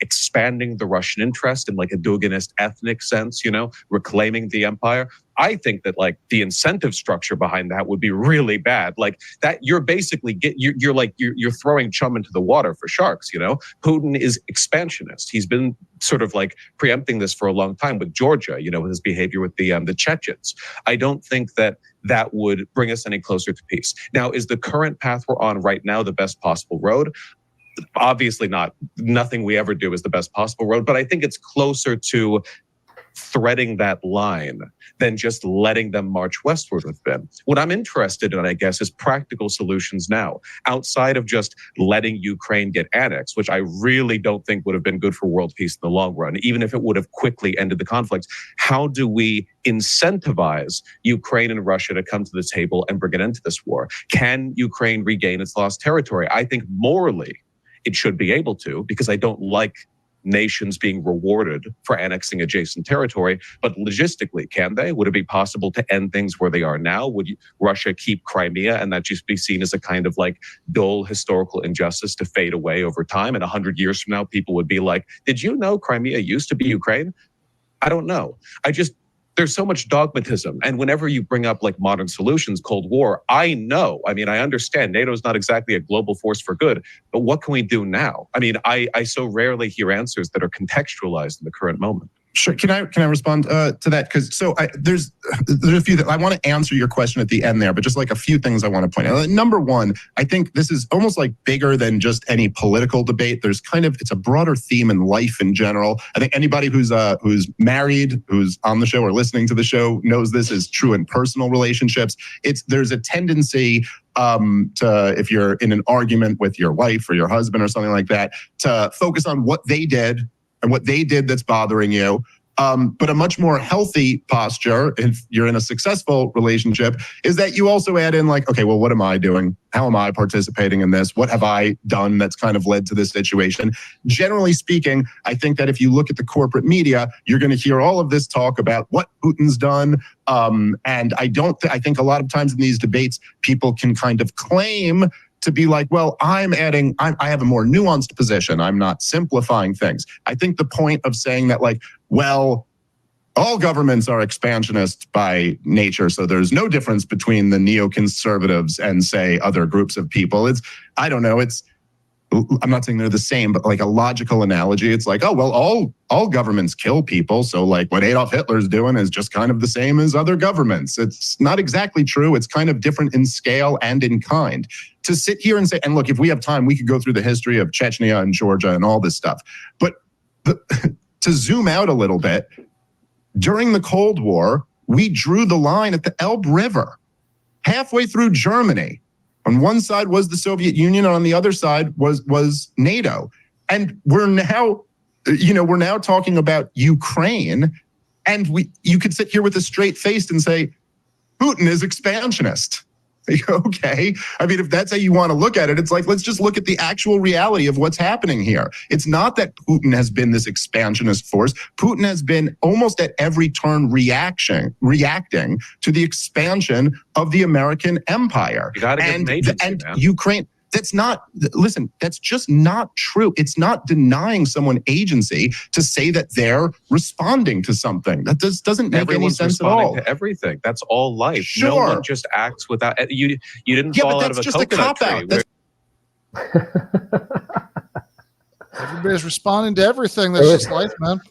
expanding the Russian interest in a Duginist ethnic sense, reclaiming the empire. I think that the incentive structure behind that would be really bad. That you're basically you're throwing chum into the water for sharks. Putin is expansionist. He's been sort of preempting this for a long time with Georgia. With his behavior with the Chechens. I don't think that would bring us any closer to peace. Now, is the current path we're on right now the best possible road? obviously nothing we ever do is the best possible road, but I think it's closer to threading that line than just letting them march westward with them. What I'm interested in, I guess, is practical solutions now, outside of just letting Ukraine get annexed, which I really don't think would have been good for world peace in the long run, even if it would have quickly ended the conflict. How do we incentivize Ukraine and Russia to come to the table and bring an end to this war? Can Ukraine regain its lost territory? I think morally it should be able to, because I don't like nations being rewarded for annexing adjacent territory. But logistically, can they? Would it be possible to end things where they are now? Would Russia keep Crimea and that just be seen as a kind of like dull historical injustice to fade away over time? And 100 years from now, people would be like, did you know Crimea used to be Ukraine? I don't know. There's so much dogmatism. And whenever you bring up like modern solutions, Cold War, I understand NATO is not exactly a global force for good, but what can we do now? I mean, I so rarely hear answers that are contextualized in the current moment. Sure. Can I respond to that? Because there's a few that I want to answer your question at the end there, but just like a few things I want to point out. Number one, I think this is almost like bigger than just any political debate. It's a broader theme in life in general. I think anybody who's married, who's on the show or listening to the show knows this is true in personal relationships. There's a tendency if you're in an argument with your wife or your husband or something like that, to focus on what they did and what they did that's bothering you. But a much more healthy posture, if you're in a successful relationship, is that you also add in like, okay, well, what am I doing? How am I participating in this? What have I done that's kind of led to this situation? Generally speaking, I think that if you look at the corporate media, you're going to hear all of this talk about what Putin's done. And I think a lot of times in these debates, people can kind of claim to be like, well, I have a more nuanced position. I'm not simplifying things. I think the point of saying that like, well, all governments are expansionist by nature, so there's no difference between the neoconservatives and say other groups of people. I'm not saying they're the same, but like a logical analogy, it's like, oh, well, all governments kill people. So like what Adolf Hitler's doing is just kind of the same as other governments. It's not exactly true. It's kind of different in scale and in kind. To sit here and say, and look, if we have time, we could go through the history of Chechnya and Georgia and all this stuff. But to zoom out a little bit, during the Cold War, we drew the line at the Elbe River, halfway through Germany. On one side was the Soviet Union, and on the other side was NATO. And we're now talking about Ukraine, and you could sit here with a straight face and say, Putin is expansionist. Okay. I mean, if that's how you want to look at it, it's like, let's just look at the actual reality of what's happening here. It's not that Putin has been this expansionist force. Putin has been almost at every turn reacting to the expansion of the American empire. You got to get agency, and man. Ukraine. That's just not true. It's not denying someone agency to say that they're responding to something. That doesn't make any sense at all. Responding to everything. That's all life. Sure. No one just acts without you didn't fall out of a coconut tree. Everybody's responding to everything. That's just life, man.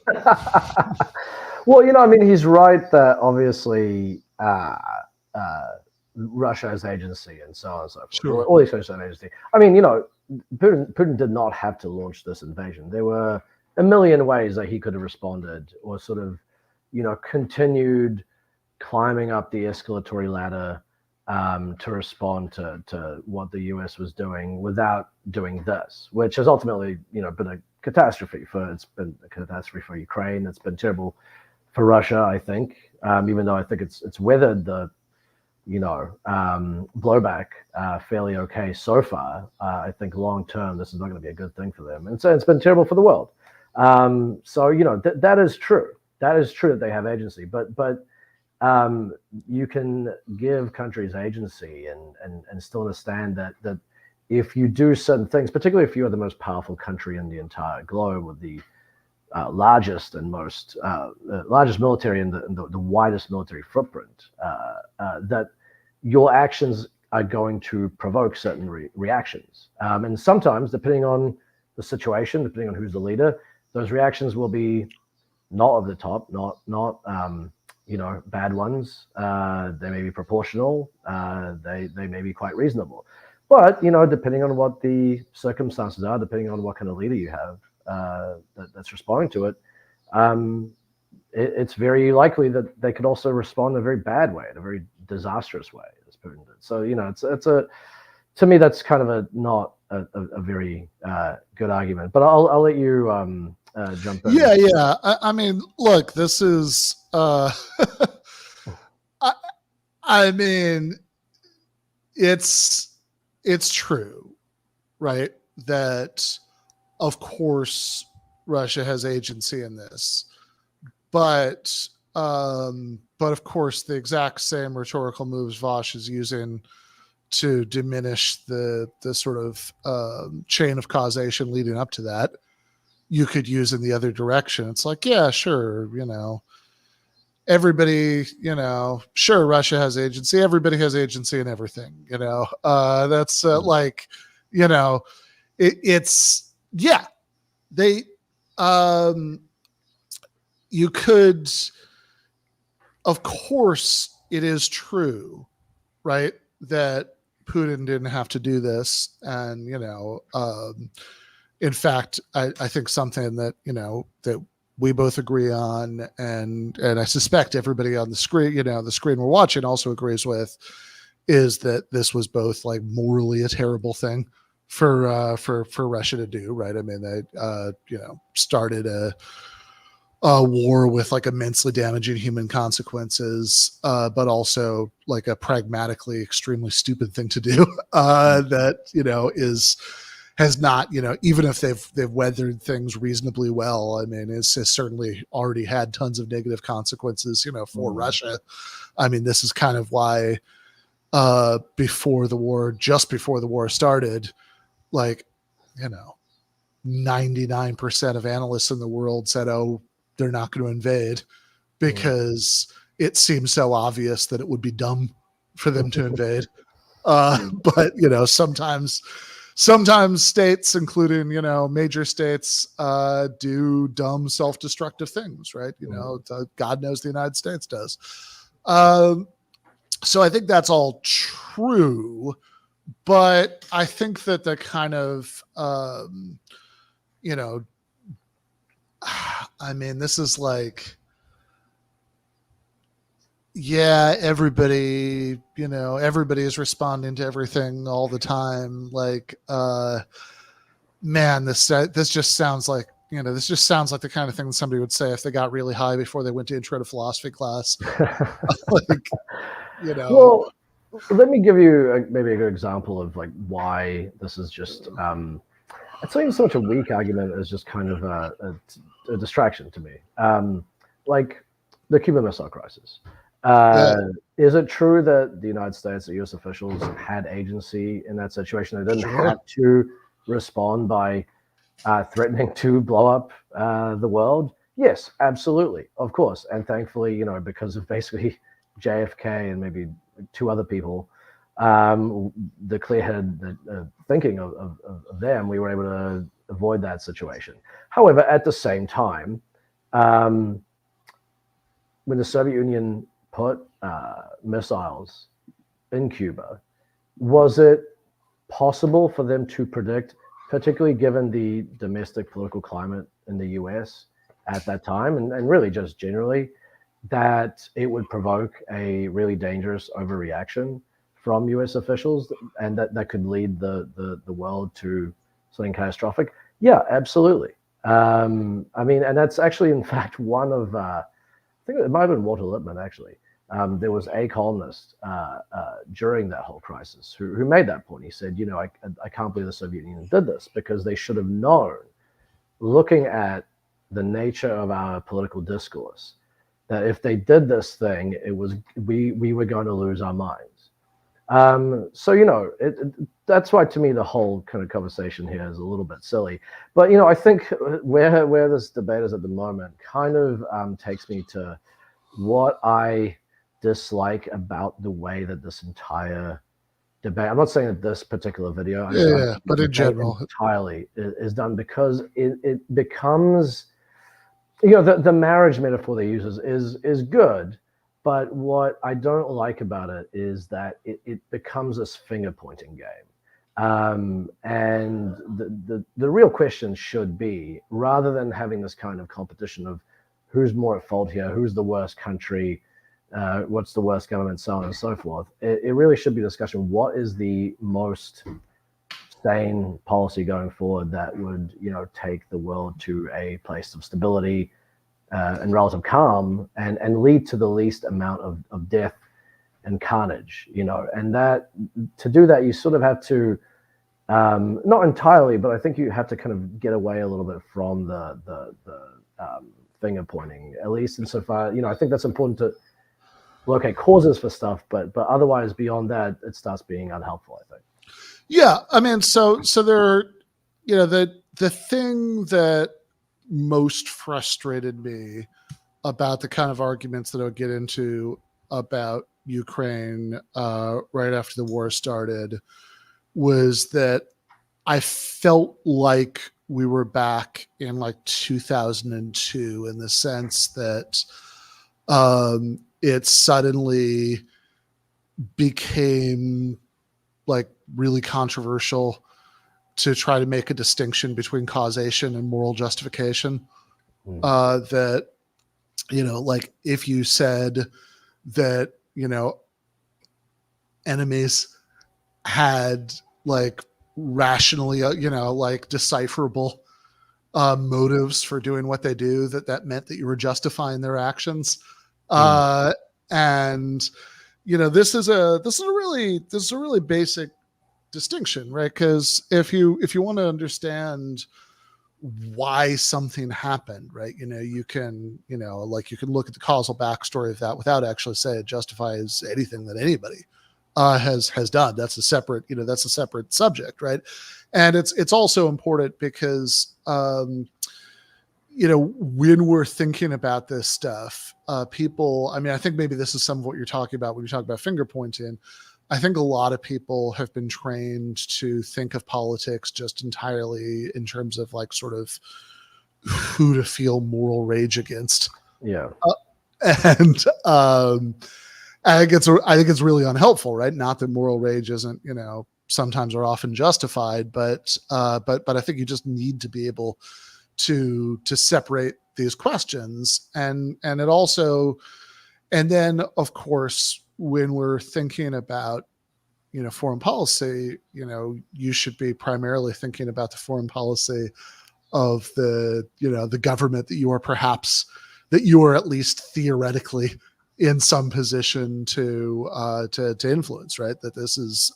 Well, he's right that obviously Russia has agency and so on and so forth. Sure. All these countries have agency. I mean, Putin did not have to launch this invasion. There were a million ways that he could have responded or sort of, continued climbing up the escalatory ladder to respond to what the US was doing without doing this, which has ultimately, been a catastrophe it's been a catastrophe for Ukraine. It's been terrible for Russia, I think, even though I think it's weathered the blowback fairly okay so far. I think long term this is not going to be a good thing for them, and so it's been terrible for the world. That is true. That is true that they have agency, but you can give countries agency and still understand that if you do certain things, particularly if you are the most powerful country in the entire globe with the largest and most largest military and the widest military footprint, that your actions are going to provoke certain reactions. And sometimes, depending on the situation, depending on who's the leader, those reactions will be not over the top, not bad ones. They may be proportional. They may be quite reasonable. But depending on what the circumstances are, depending on what kind of leader you have that's responding to it, it's very likely that they could also respond in a very bad way, in a very disastrous way, as Putin did. So it's to me that's kind of not a very good argument. But I'll let you jump in. Yeah. I mean, look, this is. I mean, it's true, right? That of course Russia has agency in this, but of course the exact same rhetorical moves Vaush is using to diminish the sort of chain of causation leading up to that, you could use in the other direction. It's like, yeah, sure, everybody, sure, Russia has agency. Everybody has agency in everything, that's like, it's, yeah, they, you could, of course, it is true, right, that Putin didn't have to do this. And, in fact, I think something that, that we both agree on, and I suspect everybody on the screen, the screen we're watching also agrees with, is that this was both like morally a terrible thing for Russia to do, right? I mean, they started a war with like immensely damaging human consequences, but also like a pragmatically extremely stupid thing to do. That has not, even if they've weathered things reasonably well, I mean, it's certainly already had tons of negative consequences, for Russia. I mean, this is kind of why just before the war started, like, 99% of analysts in the world said, oh, they're not going to invade, because it seems so obvious that it would be dumb for them to invade. But, sometimes states, including, major states, do dumb self-destructive things, right? God knows the United States does. So I think that's all true, but I think that the kind of, I mean, this is like, yeah, everybody is responding to everything all the time. Like, man, this just sounds like, the kind of thing that somebody would say if they got really high before they went to intro to philosophy class. Like, Well, let me give you maybe a good example of like why this is just, it's not even so much a weak argument as just kind of a distraction to me. Like the Cuban Missile Crisis. Is it true that the United States, the U.S. officials had agency in that situation? They didn't have to respond by threatening to blow up the world? Yes, absolutely, of course. And thankfully, because of basically JFK and maybe two other people, the clear-headed thinking of them, we were able to avoid that situation. However, at the same time, when the Soviet Union put missiles in Cuba, was it possible for them to predict, particularly given the domestic political climate in the US at that time, and really just generally, that it would provoke a really dangerous overreaction from US officials, and that could lead the world to something catastrophic? Yeah, absolutely. I mean, and that's actually, in fact, one of, I think it might have been Walter Lippmann, actually. There was a columnist during that whole crisis who made that point. He said, I can't believe the Soviet Union did this, because they should have known, looking at the nature of our political discourse, that if they did this thing, we were going to lose our minds. So, that's why, to me, the whole kind of conversation here is a little bit silly. But, I think where this debate is at the moment kind of takes me to what I dislike about the way that this entire debate, I'm not saying that this particular video, but in general, entirely is done, because it becomes, the marriage metaphor they use is good, but what I don't like about it is that it becomes this finger pointing game. And the real question should be, rather than having this kind of competition of who's more at fault here, who's the worst country, what's the worst government, so on and so forth, it really should be a discussion. What is the most sane policy going forward that would, take the world to a place of stability and relative calm, and lead to the least amount of death and carnage, and that to do that, you sort of have to, not entirely, but I think you have to kind of get away a little bit from the finger pointing, at least insofar, I think that's important to locate causes for stuff, but otherwise beyond that, it starts being unhelpful, I think. Yeah, I mean, so there, the thing that most frustrated me about the kind of arguments that I would get into about Ukraine right after the war started was that I felt like we were back in like 2002 in the sense that it suddenly became like really controversial to try to make a distinction between causation and moral justification. That, like if you said that, enemies had like rationally, like decipherable motives for doing what they do, that meant that you were justifying their actions. And, this is a really basic distinction, right? Because if you want to understand why something happened, right, you can look at the causal backstory of that without actually saying it justifies anything that anybody has done. That's a separate subject, right? And it's also important because when we're thinking about this stuff, people, I mean, I think maybe this is some of what you're talking about when you talk about finger pointing. I think a lot of people have been trained to think of politics just entirely in terms of like sort of who to feel moral rage against. Yeah. And I think it's really unhelpful, right? Not that moral rage isn't, sometimes or often justified, but I think you just need to be able to separate these questions, and it also, and then of course when we're thinking about foreign policy, you should be primarily thinking about the foreign policy of the the government that you are at least theoretically in some position to influence, right? That this is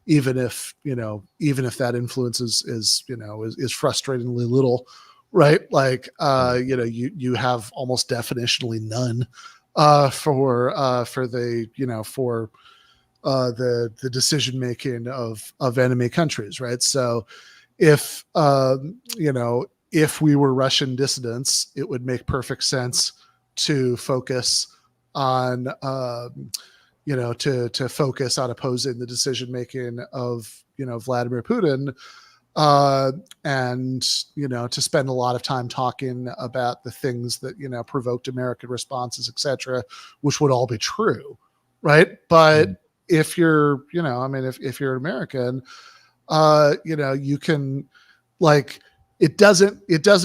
even if that influence is frustratingly little, right? Like you have almost definitionally none for the decision making of enemy countries, right? So if if we were Russian dissidents, it would make perfect sense to focus on to focus on opposing the decision making of Vladimir Putin, and to spend a lot of time talking about the things that provoked American responses, etc., which would all be true, right? But if you're if you're an American, you can, like, it doesn't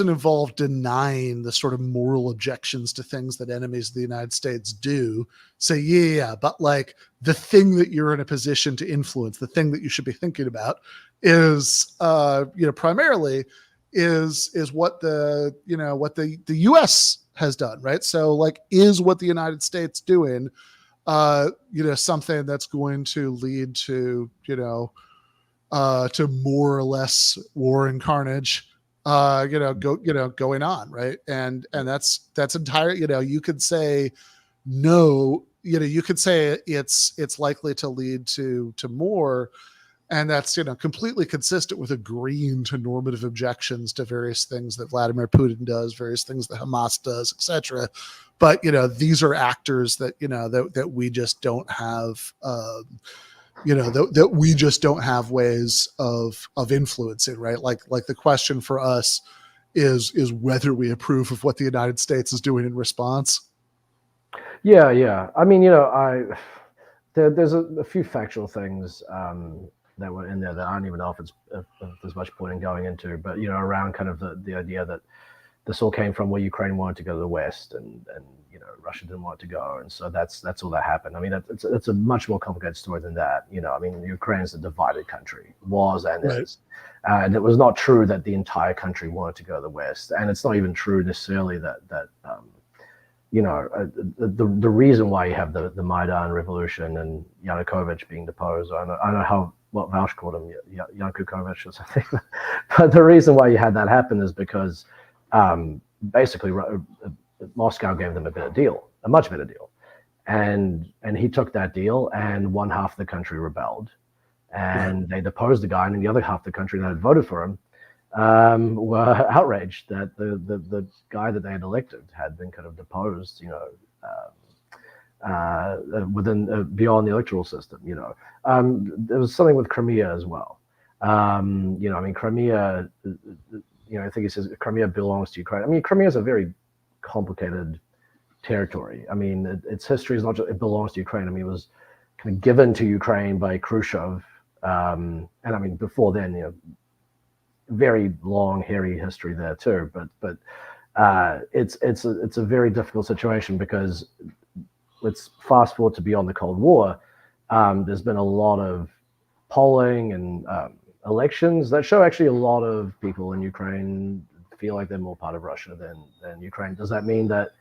involve denying the sort of moral objections to things that enemies of the United States do. Say, yeah, but like the thing that you're in a position to influence, the thing that you should be thinking about is, primarily is what the U.S. has done, right? So like, is what the United States doing, something that's going to lead to, to more or less war and carnage, going on, right? And that's entire. You could say no. You could say it's likely to lead to more, and that's completely consistent with agreeing to normative objections to various things that Vladimir Putin does, various things that Hamas does, etc. But these are actors that that we just don't have. That we just don't have ways of influencing, right? Like the question for us is whether we approve of what the United States is doing in response. Yeah. I mean, there's a few factual things that were in there that I don't even know if there's much point in going into, but around kind of the idea that this all came from where Ukraine wanted to go to the West, and Russia didn't want to go, and so that's all that happened. I mean, it's a much more complicated story than that. I mean, Ukraine is a divided country, was and Right. is, and it was not true that the entire country wanted to go to the West, and it's not even true necessarily that the reason why you have the Maidan revolution and Yanukovych being deposed. I don't know what Vaush called him, Yanukovych or something, but the reason why you had that happen is because basically Moscow gave them a much better deal, and he took that deal, and one half of the country rebelled, and they deposed the guy, and the other half of the country that had voted for him were outraged that the guy that they had elected had been kind of deposed, beyond the electoral system. There was something with Crimea as well. I mean, Crimea. I think he says Crimea belongs to Ukraine. I mean, Crimea is a very complicated territory. I mean, its history is not just it belongs to Ukraine. I mean, it was kind of given to Ukraine by Khrushchev, and I mean, before then, very long, hairy history there too. But it's a very difficult situation because let's fast forward to beyond the Cold War. There's been a lot of polling and elections that show actually a lot of people in Ukraine feel like they're more part of Russia than Ukraine. Does that mean that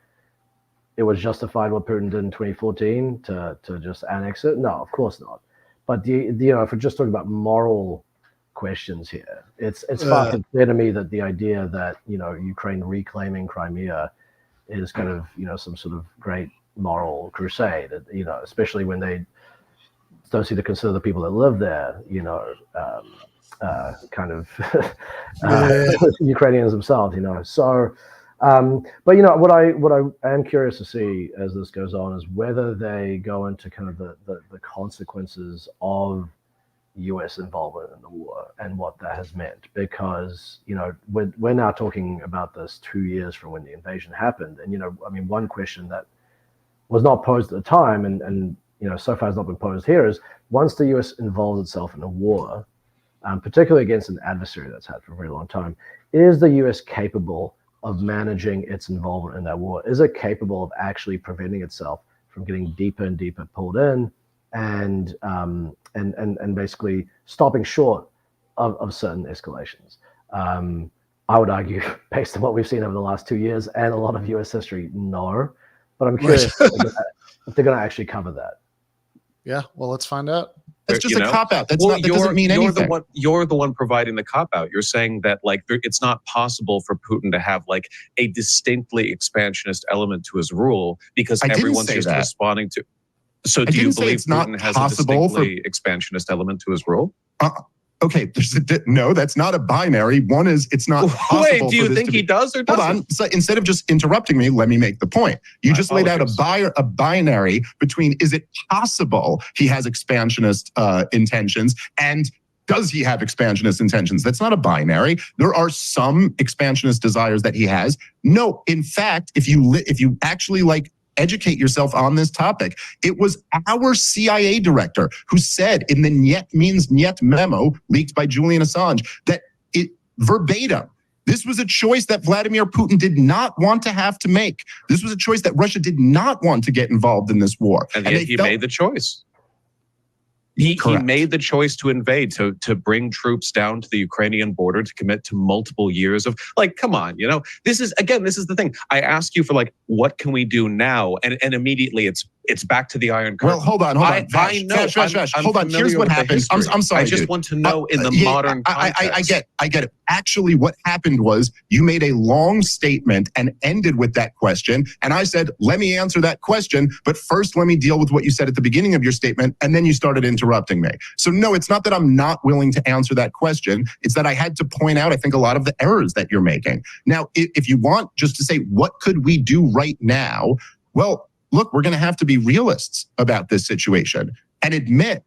it was justified what Putin did in 2014 to just annex it? No, of course not. But if we're just talking about moral questions here, it's far from clear to me that the idea that Ukraine reclaiming Crimea is kind of some sort of great moral crusade. Especially when they don't seem to consider the people that live there, kind of Ukrainians themselves, So, but what I am curious to see as this goes on is whether they go into kind of the consequences of U.S. involvement in the war and what that has meant, because we're now talking about this 2 years from when the invasion happened, and I mean, one question that was not posed at the time, and so far has not been posed here, is once the U.S. involves itself in a war, particularly against an adversary that's had for a very long time, is the U.S. capable of managing its involvement in that war? Is it capable of actually preventing itself from getting deeper and deeper pulled in, and basically stopping short of certain escalations? I would argue, based on what we've seen over the last 2 years and a lot of U.S. history, no. But I'm curious if they're going to actually cover that. Yeah, well, let's find out. That's just a cop-out. That doesn't mean anything. You're the one providing the cop-out. You're saying that it's not possible for Putin to have a distinctly expansionist element to his rule because everyone's just responding to. So do you believe Putin has a distinctly expansionist element to his rule? Okay, no, that's not a binary. One is it's not possible. Wait, do you think he does or doesn't? Hold on. So instead of just interrupting me, let me make the point. You just laid out a binary between is it possible he has expansionist intentions and does he have expansionist intentions? That's not a binary. There are some expansionist desires that he has. No, in fact, if you actually educate yourself on this topic. It was our CIA director who said in the Niet means Niet memo leaked by Julian Assange that verbatim, this was a choice that Vladimir Putin did not want to have to make. This was a choice that Russia did not want to get involved in this war. And yet he made the choice. He made the choice to invade, to bring troops down to the Ukrainian border, to commit to multiple years of come on, this is the thing. I ask you for what can we do now? And immediately it's back to the Iron Curtain. Well, hold on. I know. Vash, hold on. Here's what happened. I'm sorry. I just want to know in the modern context. I get it. Actually, what happened was you made a long statement and ended with that question. And I said, let me answer that question. But first, let me deal with what you said at the beginning of your statement. And then you started interrupting me. So no, it's not that I'm not willing to answer that question. It's that I had to point out, I think, a lot of the errors that you're making. Now, if you want just to say, what could we do right now? Well, look, we're going to have to be realists about this situation and admit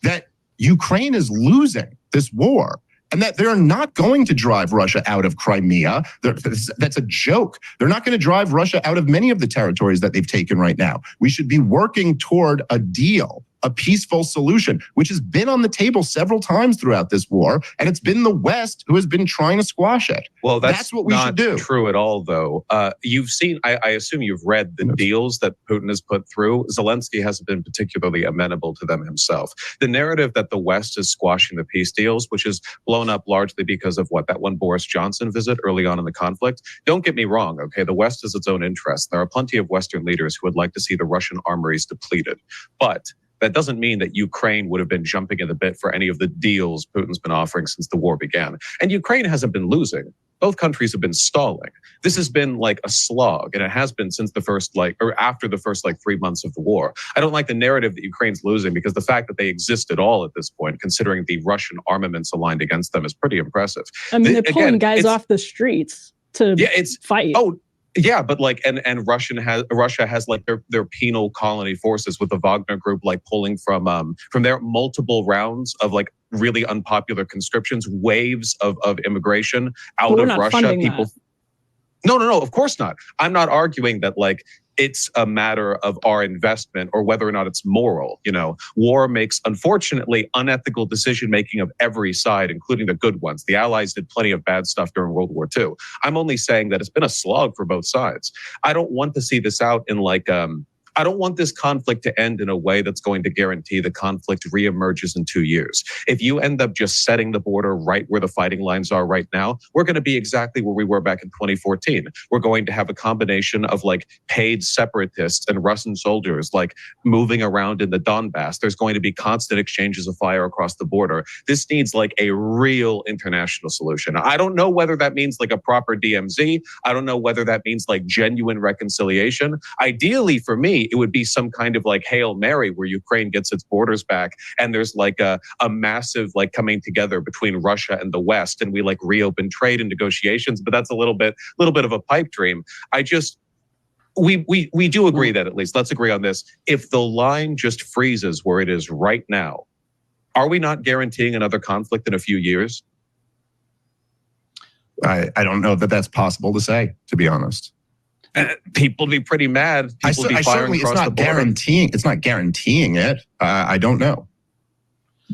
that Ukraine is losing this war and that they're not going to drive Russia out of Crimea. That's a joke. They're not going to drive Russia out of many of the territories that they've taken right now. We should be working toward a deal a peaceful solution, which has been on the table several times throughout this war, and it's been the West who has been trying to squash it. Well, that's what we not should do. True at all, though. You've seen, I assume you've read the deals that Putin has put through. Zelensky hasn't been particularly amenable to them himself. The narrative that the West is squashing the peace deals, which is blown up largely because of that one Boris Johnson visit early on in the conflict. Don't get me wrong, okay? The West has its own interests. There are plenty of Western leaders who would like to see the Russian armories depleted. But that doesn't mean that Ukraine would have been jumping at the bit for any of the deals Putin's been offering since the war began. And Ukraine hasn't been losing. Both countries have been stalling. This has been like a slog, and it has been since the first, after the first 3 months of the war. I don't like the narrative that Ukraine's losing, because the fact that they exist at all at this point, considering the Russian armaments aligned against them, is pretty impressive. I mean, they're pulling guys off the streets to fight. Oh, yeah, but and Russia has their penal colony forces with the Wagner group pulling from their multiple rounds of really unpopular conscriptions, waves of immigration out of Russia. People, no, of course not. I'm not arguing that it's a matter of our investment or whether or not it's moral. War makes, unfortunately, unethical decision-making of every side, including the good ones. The Allies did plenty of bad stuff during World War II. I'm only saying that it's been a slog for both sides. I don't want to see this out in I don't want this conflict to end in a way that's going to guarantee the conflict reemerges in 2 years. If you end up just setting the border right where the fighting lines are right now, we're going to be exactly where we were back in 2014. We're going to have a combination of paid separatists and Russian soldiers moving around in the Donbass. There's going to be constant exchanges of fire across the border. This needs a real international solution. I don't know whether that means a proper DMZ. I don't know whether that means genuine reconciliation. Ideally for me, it would be some kind of Hail Mary where Ukraine gets its borders back and there's a massive coming together between Russia and the West, and we reopen trade and negotiations. But that's a little bit of a pipe dream. We do agree that, at least let's agree on this. If the line just freezes where it is right now, are we not guaranteeing another conflict in a few years? I don't know that that's possible to say, to be honest. People would be pretty mad. People would be firing across the border. It's not guaranteeing it. I don't know.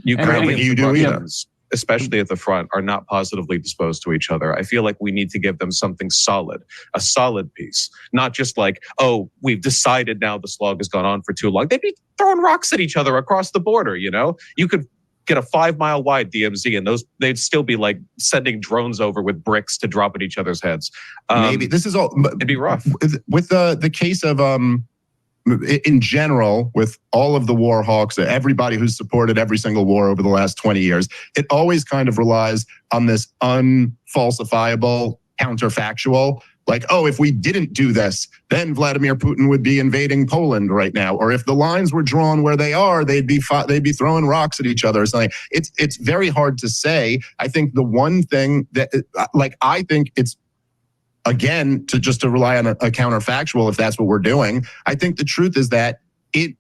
Ukrainians, especially at the front, are not positively disposed to each other. I feel like we need to give them something solid, a solid peace. Not just oh, we've decided now the slog has gone on for too long. They'd be throwing rocks at each other across the border, You could get a 5-mile wide DMZ and they'd still be sending drones over with bricks to drop at each other's heads. Maybe this is all, it'd be rough. With the case of, in general, with all of the war hawks, everybody who's supported every single war over the last 20 years, it always kind of relies on this unfalsifiable counterfactual. Oh, if we didn't do this, then Vladimir Putin would be invading Poland right now. Or if the lines were drawn where they are, they'd be throwing rocks at each other or something. It's very hard to say. I think the one thing that, I think it's, again, to rely on a counterfactual, if that's what we're doing. I think the truth is that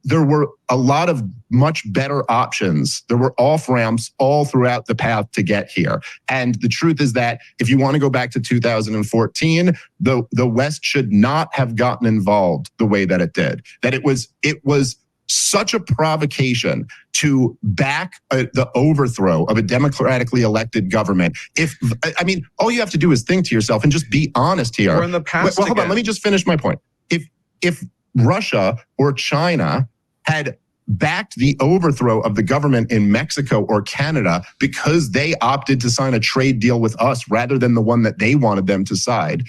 there were a lot of much better options. There were off-ramps all throughout the path to get here. And the truth is that if you want to go back to 2014, the West should not have gotten involved the way that it did. That it was such a provocation to back the overthrow of a democratically elected government. All you have to do is think to yourself and just be honest here. We're in the past. Well, hold on. Let me just finish my point. If Russia or China had backed the overthrow of the government in Mexico or Canada because they opted to sign a trade deal with us rather than the one that they wanted them to sign,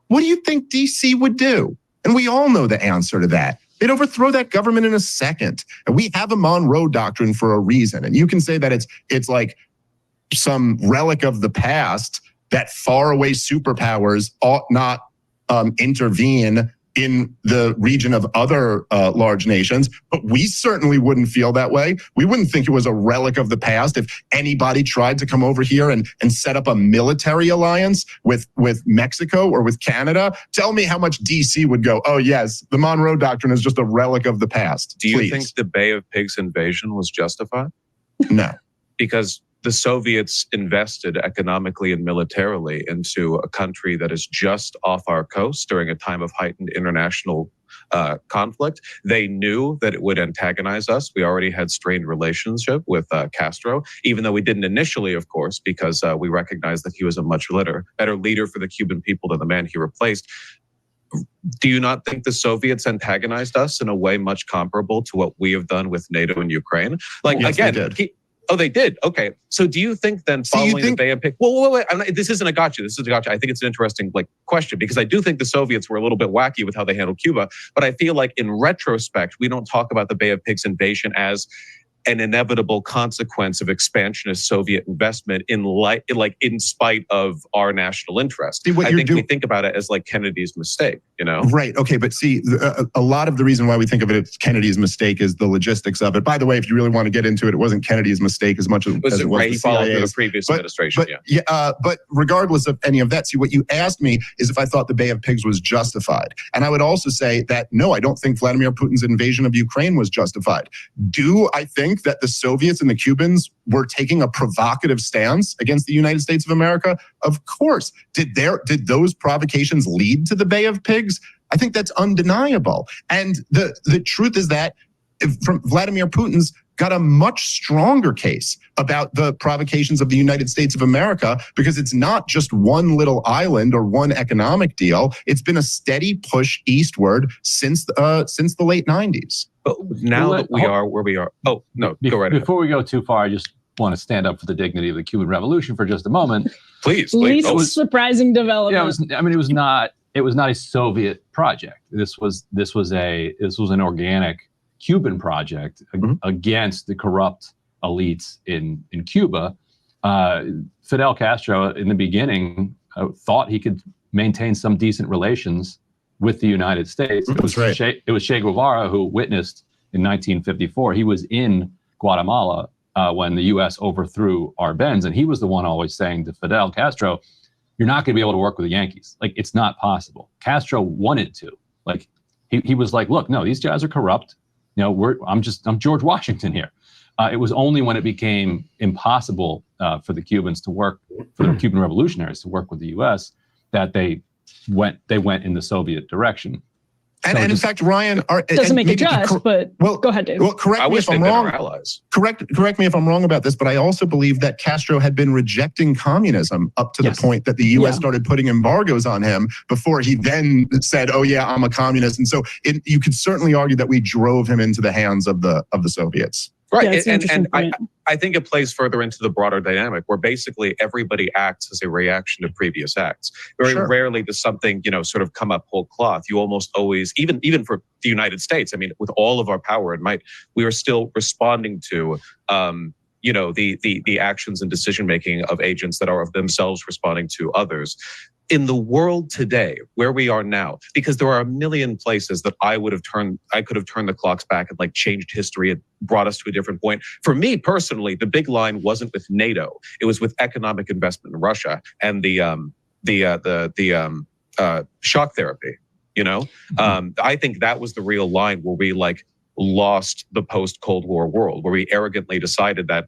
what do you think DC would do? And we all know the answer to that. They'd overthrow that government in a second. And we have a Monroe Doctrine for a reason. And you can say that it's some relic of the past that faraway superpowers ought not intervene in the region of other large nations, but we certainly wouldn't feel that way. We wouldn't think it was a relic of the past if anybody tried to come over here and set up a military alliance with Mexico or with Canada. Tell me how much DC would go, oh yes, the Monroe Doctrine is just a relic of the past. Do you think the Bay of Pigs invasion was justified? No. Because the Soviets invested economically and militarily into a country that is just off our coast during a time of heightened international conflict. They knew that it would antagonize us. We already had strained relationship with Castro, even though we didn't initially, of course, because we recognized that he was a much better leader for the Cuban people than the man he replaced. Do you not think the Soviets antagonized us in a way much comparable to what we have done with NATO and Ukraine? Like, yes, again, they did. Okay. So do you think then following the Bay of Pigs? Well, wait. This isn't a gotcha. This is a gotcha. I think it's an interesting question, because I do think the Soviets were a little bit wacky with how they handled Cuba. But I feel like in retrospect, we don't talk about the Bay of Pigs invasion as an inevitable consequence of expansionist Soviet investment in spite of our national interest. See, we think about it as like Kennedy's mistake, you know? Right. Okay. But see, a lot of the reason why we think of it as Kennedy's mistake is the logistics of it. By the way, if you really want to get into it, it wasn't Kennedy's mistake as much as it was he followed CIA's. the previous administration. But regardless of any of that, see, what you asked me is if I thought the Bay of Pigs was justified. And I would also say that, no, I don't think Vladimir Putin's invasion of Ukraine was justified. Do I think that the Soviets and the Cubans were taking a provocative stance against the United States of America? Of course. Did those provocations lead to the Bay of Pigs? I think that's undeniable. And the truth is that from Vladimir Putin's got a much stronger case about the provocations of the United States of America, because it's not just one little island or one economic deal. It's been a steady push eastward since the late 90s. But now that we are where we are, go right ahead. Before we go too far, I just want to stand up for the dignity of the Cuban Revolution for just a moment. Please. Least surprising development. Yeah, it was not a Soviet project. This was an organic Cuban project against the corrupt elites in Cuba. Fidel Castro, in the beginning, thought he could maintain some decent relations with the United States. It was Che Guevara who witnessed in 1954. He was in Guatemala when the U.S. overthrew Arbenz, and he was the one always saying to Fidel Castro, "You're not going to be able to work with the Yankees. Like, it's not possible." Castro wanted to. Like, he was like, "Look, no, these guys are corrupt. You know, I'm George Washington here." It was only when it became impossible for the Cubans to work, for the Cuban revolutionaries to work with the U.S., that they went in the Soviet direction. And in fact, Ryan, doesn't make it just, but go ahead, Dave. Well, correct me if I'm wrong. Correct me if I'm wrong about this, but I also believe that Castro had been rejecting communism up to the point that the U.S. started putting embargoes on him before he then said, "Oh yeah, I'm a communist." And so you could certainly argue that we drove him into the hands of the Soviets. Right. Yeah, and I think it plays further into the broader dynamic where basically everybody acts as a reaction to previous acts. Very rarely does something, sort of come up whole cloth. You almost always, even for the United States, I mean, with all of our power and might, we are still responding to, the actions and decision-making of agents that are of themselves responding to others. In the world today, where we are now, because there are a million places that I could have turned the clocks back and changed history and brought us to a different point. For me personally, the big line wasn't with NATO; it was with economic investment in Russia and the shock therapy. I think that was the real line where we lost the post-Cold War world, where we arrogantly decided that,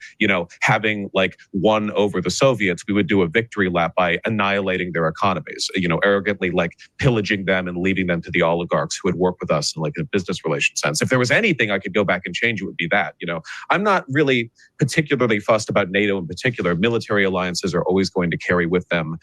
having won over the Soviets, we would do a victory lap by annihilating their economies, arrogantly pillaging them and leaving them to the oligarchs who would work with us in a business relation sense. If there was anything I could go back and change, it would be that. I'm not really particularly fussed about NATO in particular. Military alliances are always going to carry with them,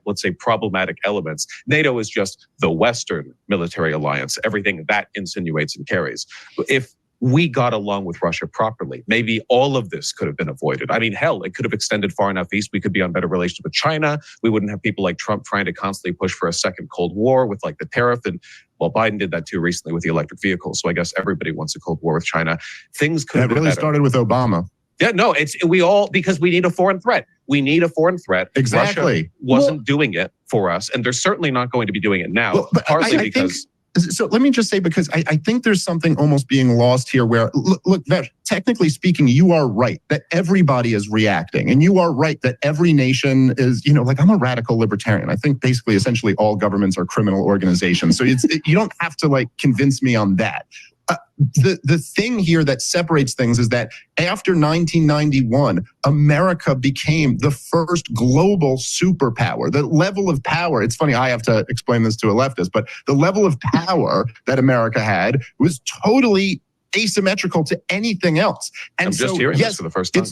let's say, problematic elements. NATO is just the Western military alliance, everything that insinuates and carries. If we got along with Russia properly, maybe all of this could have been avoided. I mean, hell, it could have extended far enough east. We could be on better relations with China. We wouldn't have people like Trump trying to constantly push for a second Cold War with the tariff. And well, Biden did that too recently with the electric vehicles. So I guess everybody wants a Cold War with China. Things could have been better. Started with Obama. Yeah, no, because we need a foreign threat. We need a foreign threat. Exactly. Russia wasn't doing it for us, and they're certainly not going to be doing it now. Partly because. So let me just say, because I think there's something almost being lost here where, look, that technically speaking, you are right that everybody is reacting. And you are right that every nation is, I'm a radical libertarian. I think basically, essentially all governments are criminal organizations. So you don't have to convince me on that. the thing here that separates things is that after 1991, America became the first global superpower. The level of power, it's funny, I have to explain this to a leftist, but the level of power that America had was totally asymmetrical to anything else. And I'm just hearing this for the first time.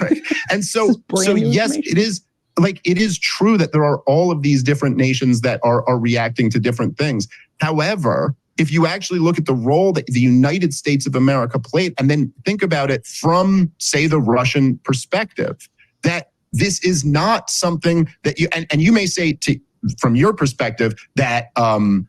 Right. And so yes, it is like, it is true that there are all of these different nations that are reacting to different things. However, if you actually look at the role that the United States of America played, and then think about it from, say, the Russian perspective, that this is not something that you, and you may say from your perspective that, the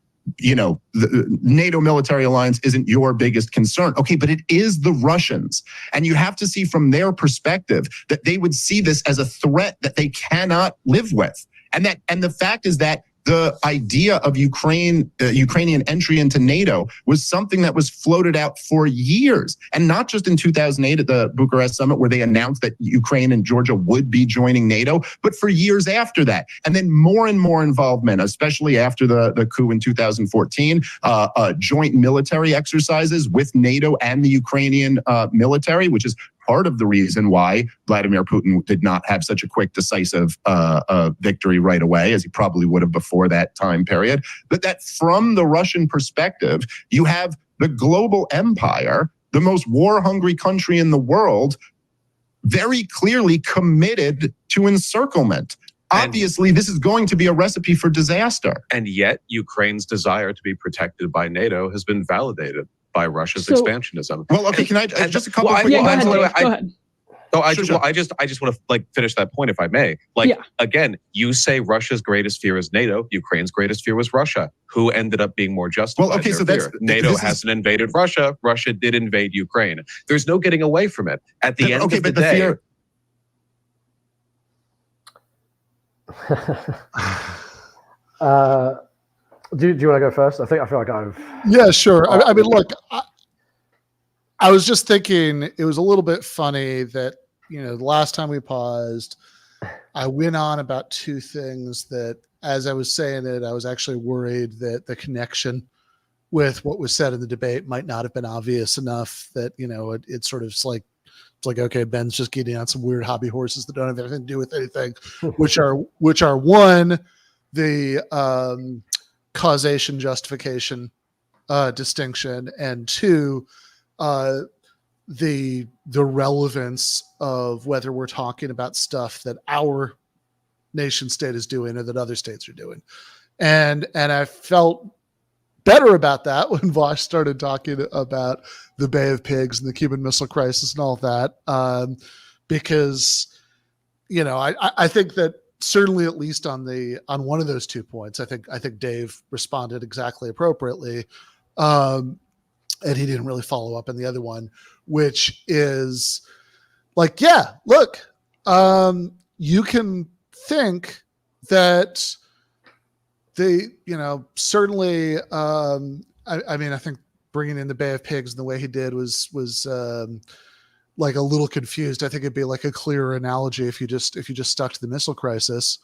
NATO military alliance isn't your biggest concern. Okay, but it is the Russians. And you have to see from their perspective that they would see this as a threat that they cannot live with. And the fact is that the idea of Ukrainian entry into NATO was something that was floated out for years. And not just in 2008 at the Bucharest summit where they announced that Ukraine and Georgia would be joining NATO, but for years after that. And then more and more involvement, especially after the coup in 2014, joint military exercises with NATO and the Ukrainian military, which is part of the reason why Vladimir Putin did not have such a quick, decisive victory right away, as he probably would have before that time period. But that from the Russian perspective, you have the global empire, the most war-hungry country in the world, very clearly committed to encirclement. Obviously, this is going to be a recipe for disaster. And yet, Ukraine's desire to be protected by NATO has been validated by Russia's expansionism. Well, okay, can I just a couple of quick go lines? ahead. I just want to finish that point if I may. Again, you say Russia's greatest fear is NATO. Ukraine's greatest fear was Russia. Who ended up being more justified? Well, okay, so fear? NATO hasn't invaded Russia. Russia did invade Ukraine. There's no getting away from it. At the end of the day. Do you want to go first? I feel like I've... Yeah, sure. I mean, look, I was just thinking it was a little bit funny that, the last time we paused, I went on about two things that, as I was saying it, I was actually worried that the connection with what was said in the debate might not have been obvious enough that, it sort of it's like, okay, Ben's just getting on some weird hobby horses that don't have anything to do with anything, which are one, the causation justification distinction, and two, the relevance of whether we're talking about stuff that our nation state is doing or that other states are doing. And I felt better about that when Vaush started talking about the Bay of Pigs and the Cuban Missile Crisis and all that, because I think that certainly, at least on one of those 2 points, I think Dave responded exactly appropriately, and he didn't really follow up on the other one, which is like, yeah, look, you can think that certainly, I mean, I think bringing in the Bay of Pigs and the way he did was like a little confused. I think it'd be like a clearer analogy if you just stuck to the missile crisis,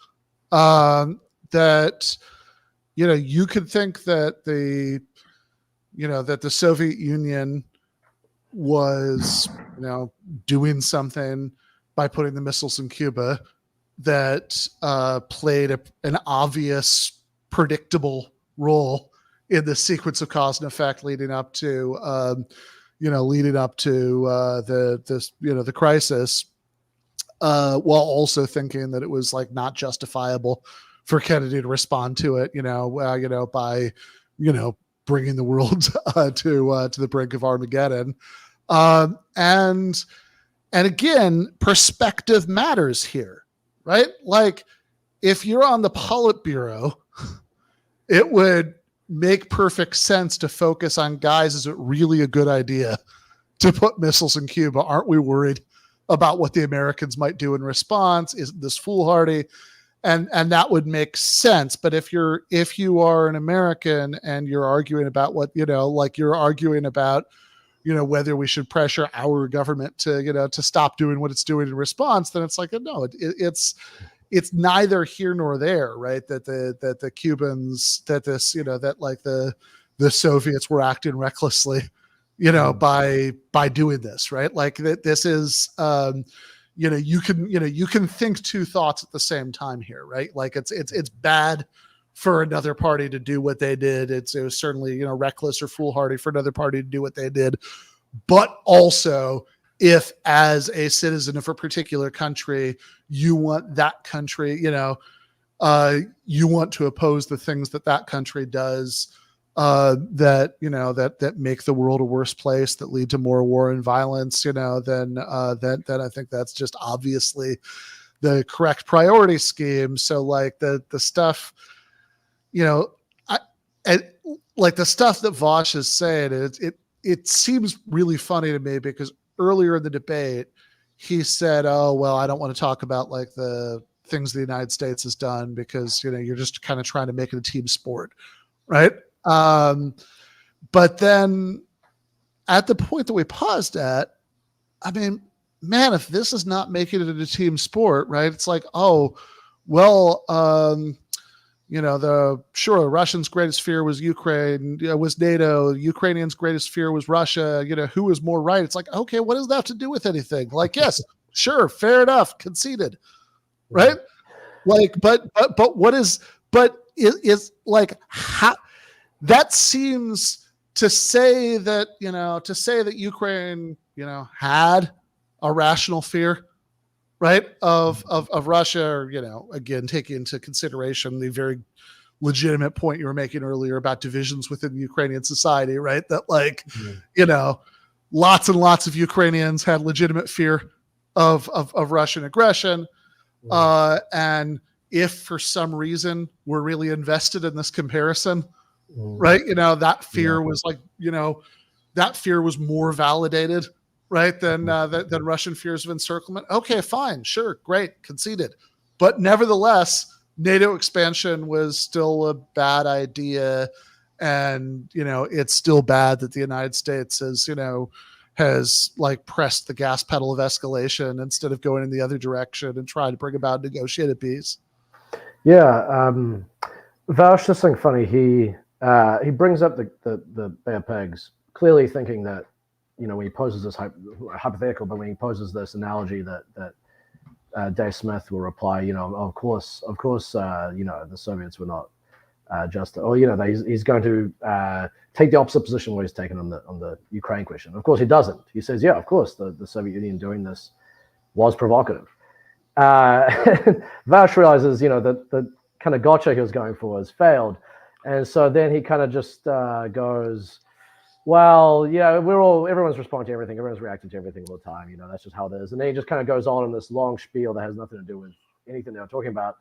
that, you could think that the Soviet Union was, doing something by putting the missiles in Cuba that played an obvious, predictable role in the sequence of cause and effect leading up to, the crisis, while also thinking that it was like not justifiable for Kennedy to respond to it, by, bringing the world to the brink of Armageddon. And again, perspective matters here, right? Like, if you're on the Politburo, it would make perfect sense to focus on, guys, is it really a good idea to put missiles in Cuba? Aren't we worried about what the Americans might do in response? Isn't this foolhardy? And that would make sense. But if you are an American and you're arguing about what, you're arguing about, whether we should pressure our government to stop doing what it's doing in response, then it's like, no, it's neither here nor there, right? That the Cubans, that this, that like the Soviets were acting recklessly by doing this, right? Like this is, you can think two thoughts at the same time here, right? Like it's bad for another party to do what they did. It was certainly, reckless or foolhardy for another party to do what they did. But also, if as a citizen of a particular country, you want that country, you want to oppose the things that country does, that make the world a worse place, that lead to more war and violence, then I think that's just obviously the correct priority scheme. So like the stuff, like the stuff that Vaush is saying, it seems really funny to me because earlier in the debate, he said, "Oh, well, I don't want to talk about like the things the United States has done because, you're just kind of trying to make it a team sport." Right. But then at the point that we paused at, I mean, man, if this is not making it a team sport, right? It's like, oh, well, the Russians' greatest fear was Ukraine, was NATO. Ukrainians' greatest fear was Russia. Who was more right? It's like, okay, what does that have to do with anything? Like, yes, sure, fair enough, conceded, right? Like, but what is like how that seems to say that Ukraine had a rational fear, right, of Russia, or again, taking into consideration the very legitimate point you were making earlier about divisions within Ukrainian society, right? That like, lots and lots of Ukrainians had legitimate fear of Russian aggression, and if for some reason we're really invested in this comparison, right? That fear was like, that fear was more validated, right, than Russian fears of encirclement. Okay, fine, sure, great, conceded. But nevertheless, NATO expansion was still a bad idea, and it's still bad that the United States has like pressed the gas pedal of escalation instead of going in the other direction and trying to bring about negotiated peace. Yeah, Vaush, this thing funny. He brings up the bare pegs, clearly thinking that when he poses this hypothetical, but when he poses this analogy that Dave Smith will reply, of course, the Soviets were not just, or he's going to take the opposite position where he's taken on the Ukraine question. Of course, he doesn't. He says, yeah, of course, the Soviet Union doing this was provocative. Vaush realizes, that the kind of gotcha he was going for has failed. And so then he kind of just goes, well, everyone's responding to everything. Everyone's reacting to everything all the time. That's just how it is. And then he just kind of goes on in this long spiel that has nothing to do with anything they were talking about.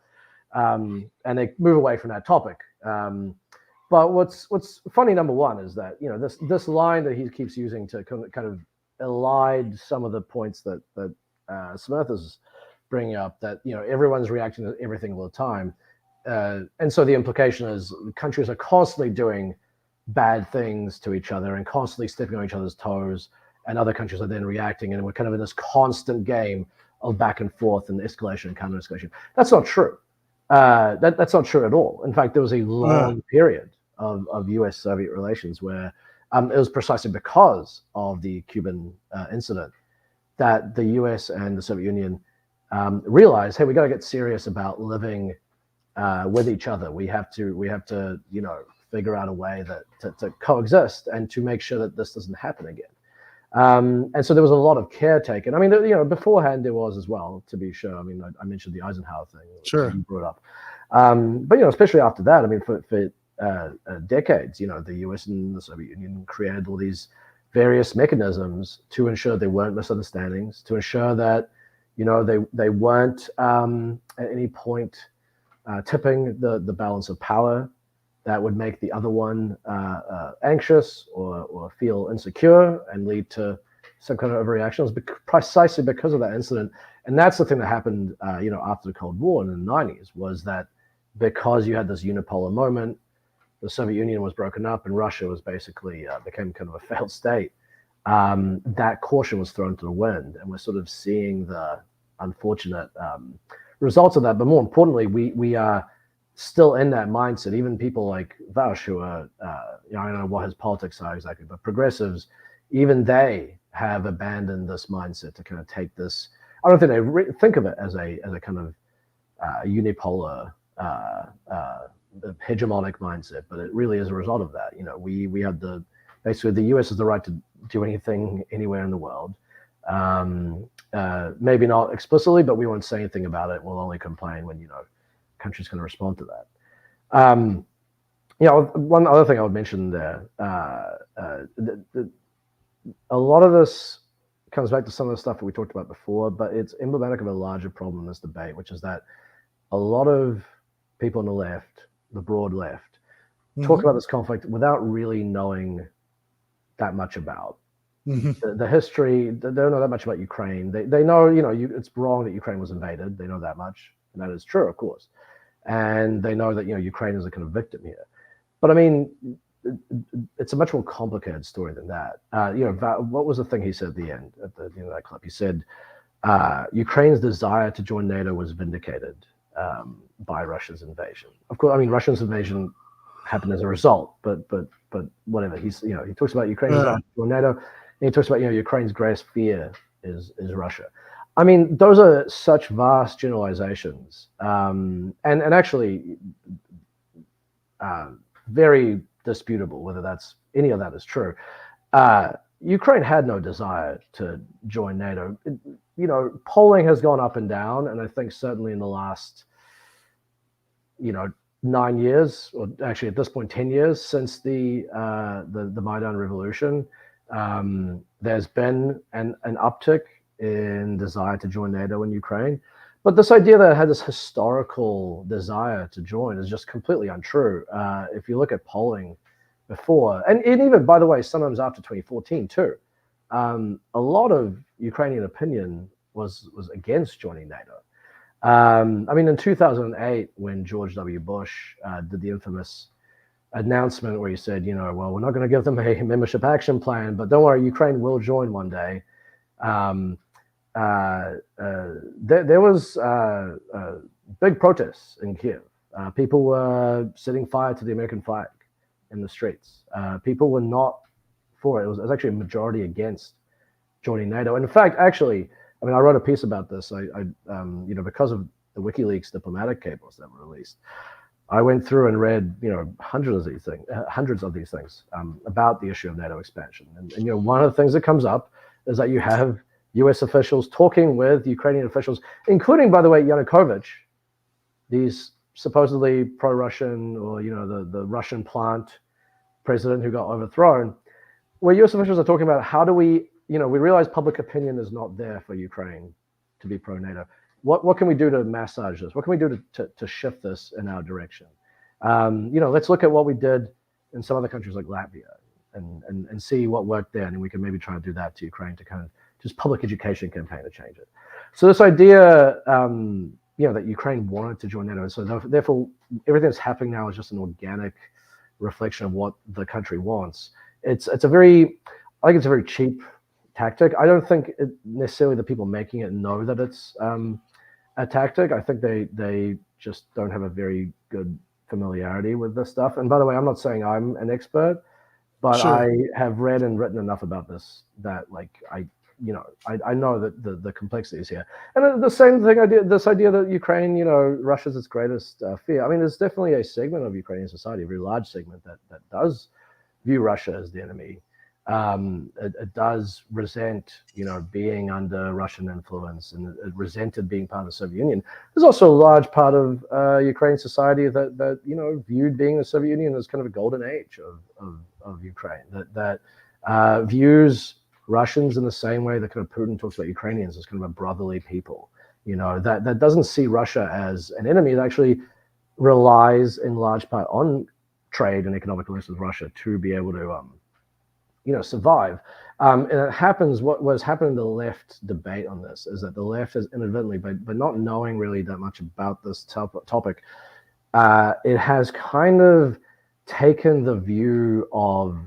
And they move away from that topic. But what's funny, number one, is that, this line that he keeps using to kind of elide some of the points that Smith is bringing up, that, everyone's reacting to everything all the time. And so the implication is countries are constantly doing bad things to each other and constantly stepping on each other's toes, and other countries are then reacting, and we're kind of in this constant game of back and forth and escalation and counter-escalation. That's not true. That's not true at all. In fact, there was a long period of U.S.-Soviet relations where it was precisely because of the Cuban incident that the U.S. and the Soviet Union realized, hey, we got to get serious about living with each other. We have to figure out a way to coexist and to make sure that this doesn't happen again. And so there was a lot of care taken. I mean, beforehand there was as well, to be sure. I mean, I mentioned the Eisenhower thing. Sure. You brought up. But, especially after that, I mean, for decades, the US and the Soviet Union created all these various mechanisms to ensure there weren't misunderstandings, to ensure that, they weren't at any point tipping the balance of power that would make the other one anxious or feel insecure and lead to some kind of overreactions, precisely because of that incident. And that's the thing that happened, after the Cold War in the 90s, was that because you had this unipolar moment, the Soviet Union was broken up and Russia was basically became kind of a failed state. That caution was thrown to the wind, and we're sort of seeing the unfortunate results of that. But more importantly, we are still in that mindset. Even people like Vaush, who are, I don't know what his politics are exactly, but progressives, even they have abandoned this mindset to kind of take this. I don't think they think of it as a kind of unipolar, hegemonic mindset, but it really is a result of that. We have basically the US has the right to do anything anywhere in the world. Maybe not explicitly, but we won't say anything about it. We'll only complain when countries can respond to that. One other thing I would mention there, a lot of this comes back to some of the stuff that we talked about before, but it's emblematic of a larger problem in this debate, which is that a lot of people on the left, the broad left, talk about this conflict without really knowing that much about the history. They don't know that much about Ukraine. They know, it's wrong that Ukraine was invaded. They know that much, and that is true, of course. And they know that, Ukraine is a kind of victim here. But I mean, it's a much more complicated story than that. What was the thing he said at the end of that clip? He said, Ukraine's desire to join NATO was vindicated by Russia's invasion. Of course, I mean, Russia's invasion happened as a result, but whatever. He talks about Ukraine's desire to join NATO, and he talks about, Ukraine's greatest fear is Russia. I mean, those are such vast generalizations, and actually very disputable whether any of that is true. Ukraine had no desire to join NATO. Polling has gone up and down, and I think certainly in the last, 9 years, or actually at this point 10 years since the Maidan revolution, there's been an uptick in desire to join NATO in Ukraine. But this idea that it had this historical desire to join is just completely untrue. If you look at polling before, and even, by the way, sometimes after 2014 too, a lot of Ukrainian opinion was against joining NATO. I mean, in 2008, when George W. Bush did the infamous announcement where he said, well, we're not going to give them a membership action plan, but don't worry, Ukraine will join one day. There was big protests in Kiev. People were setting fire to the American flag in the streets. People were not for it. It was actually a majority against joining NATO. And in fact, actually, I mean, I wrote a piece about this. Because of the WikiLeaks diplomatic cables that were released, I went through and read, hundreds of these things about the issue of NATO expansion. And one of the things that comes up is that you have U.S. officials talking with Ukrainian officials, including, by the way, Yanukovych, these supposedly pro-Russian or, the Russian plant president who got overthrown, where U.S. officials are talking about how do we realize public opinion is not there for Ukraine to be pro-NATO. What can we do to massage this? What can we do to shift this in our direction? Let's look at what we did in some other countries like Latvia and see what worked there. And we can maybe try to do that to Ukraine to kind of just public education campaign to change it. So this idea, that Ukraine wanted to join NATO, so therefore everything that's happening now is just an organic reflection of what the country wants. I think it's a very cheap tactic. I don't think necessarily the people making it know that it's a tactic. I think they just don't have a very good familiarity with this stuff. And by the way, I'm not saying I'm an expert, but sure. I have read and written enough about this that I know that the complexities here. And the same thing, this idea that Ukraine, Russia's its greatest fear. I mean, there's definitely a segment of Ukrainian society, a very large segment that does view Russia as the enemy. It does resent, being under Russian influence, and it resented being part of the Soviet Union. There's also a large part of Ukrainian society that viewed being the Soviet Union as kind of a golden age of Ukraine, that views Russians in the same way that kind of Putin talks about Ukrainians as kind of a brotherly people, that doesn't see Russia as an enemy. That actually relies in large part on trade and economic links with Russia to be able to, survive. And it happens, what was happening in the left debate on this is that the left has inadvertently, by not knowing really that much about this topic, it has kind of taken the view of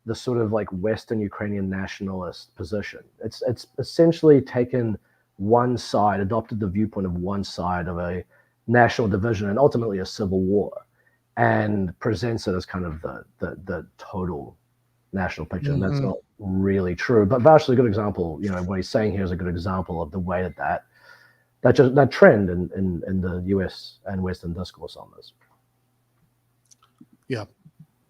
the sort of like Western Ukrainian nationalist position. It's essentially taken one side, adopted the viewpoint of one side of a national division and ultimately a civil war, and presents it as kind of the total national picture, and that's not really true. But Vaush is a good example. What he's saying here is a good example of the way that trend in the US and Western discourse on this. Yeah.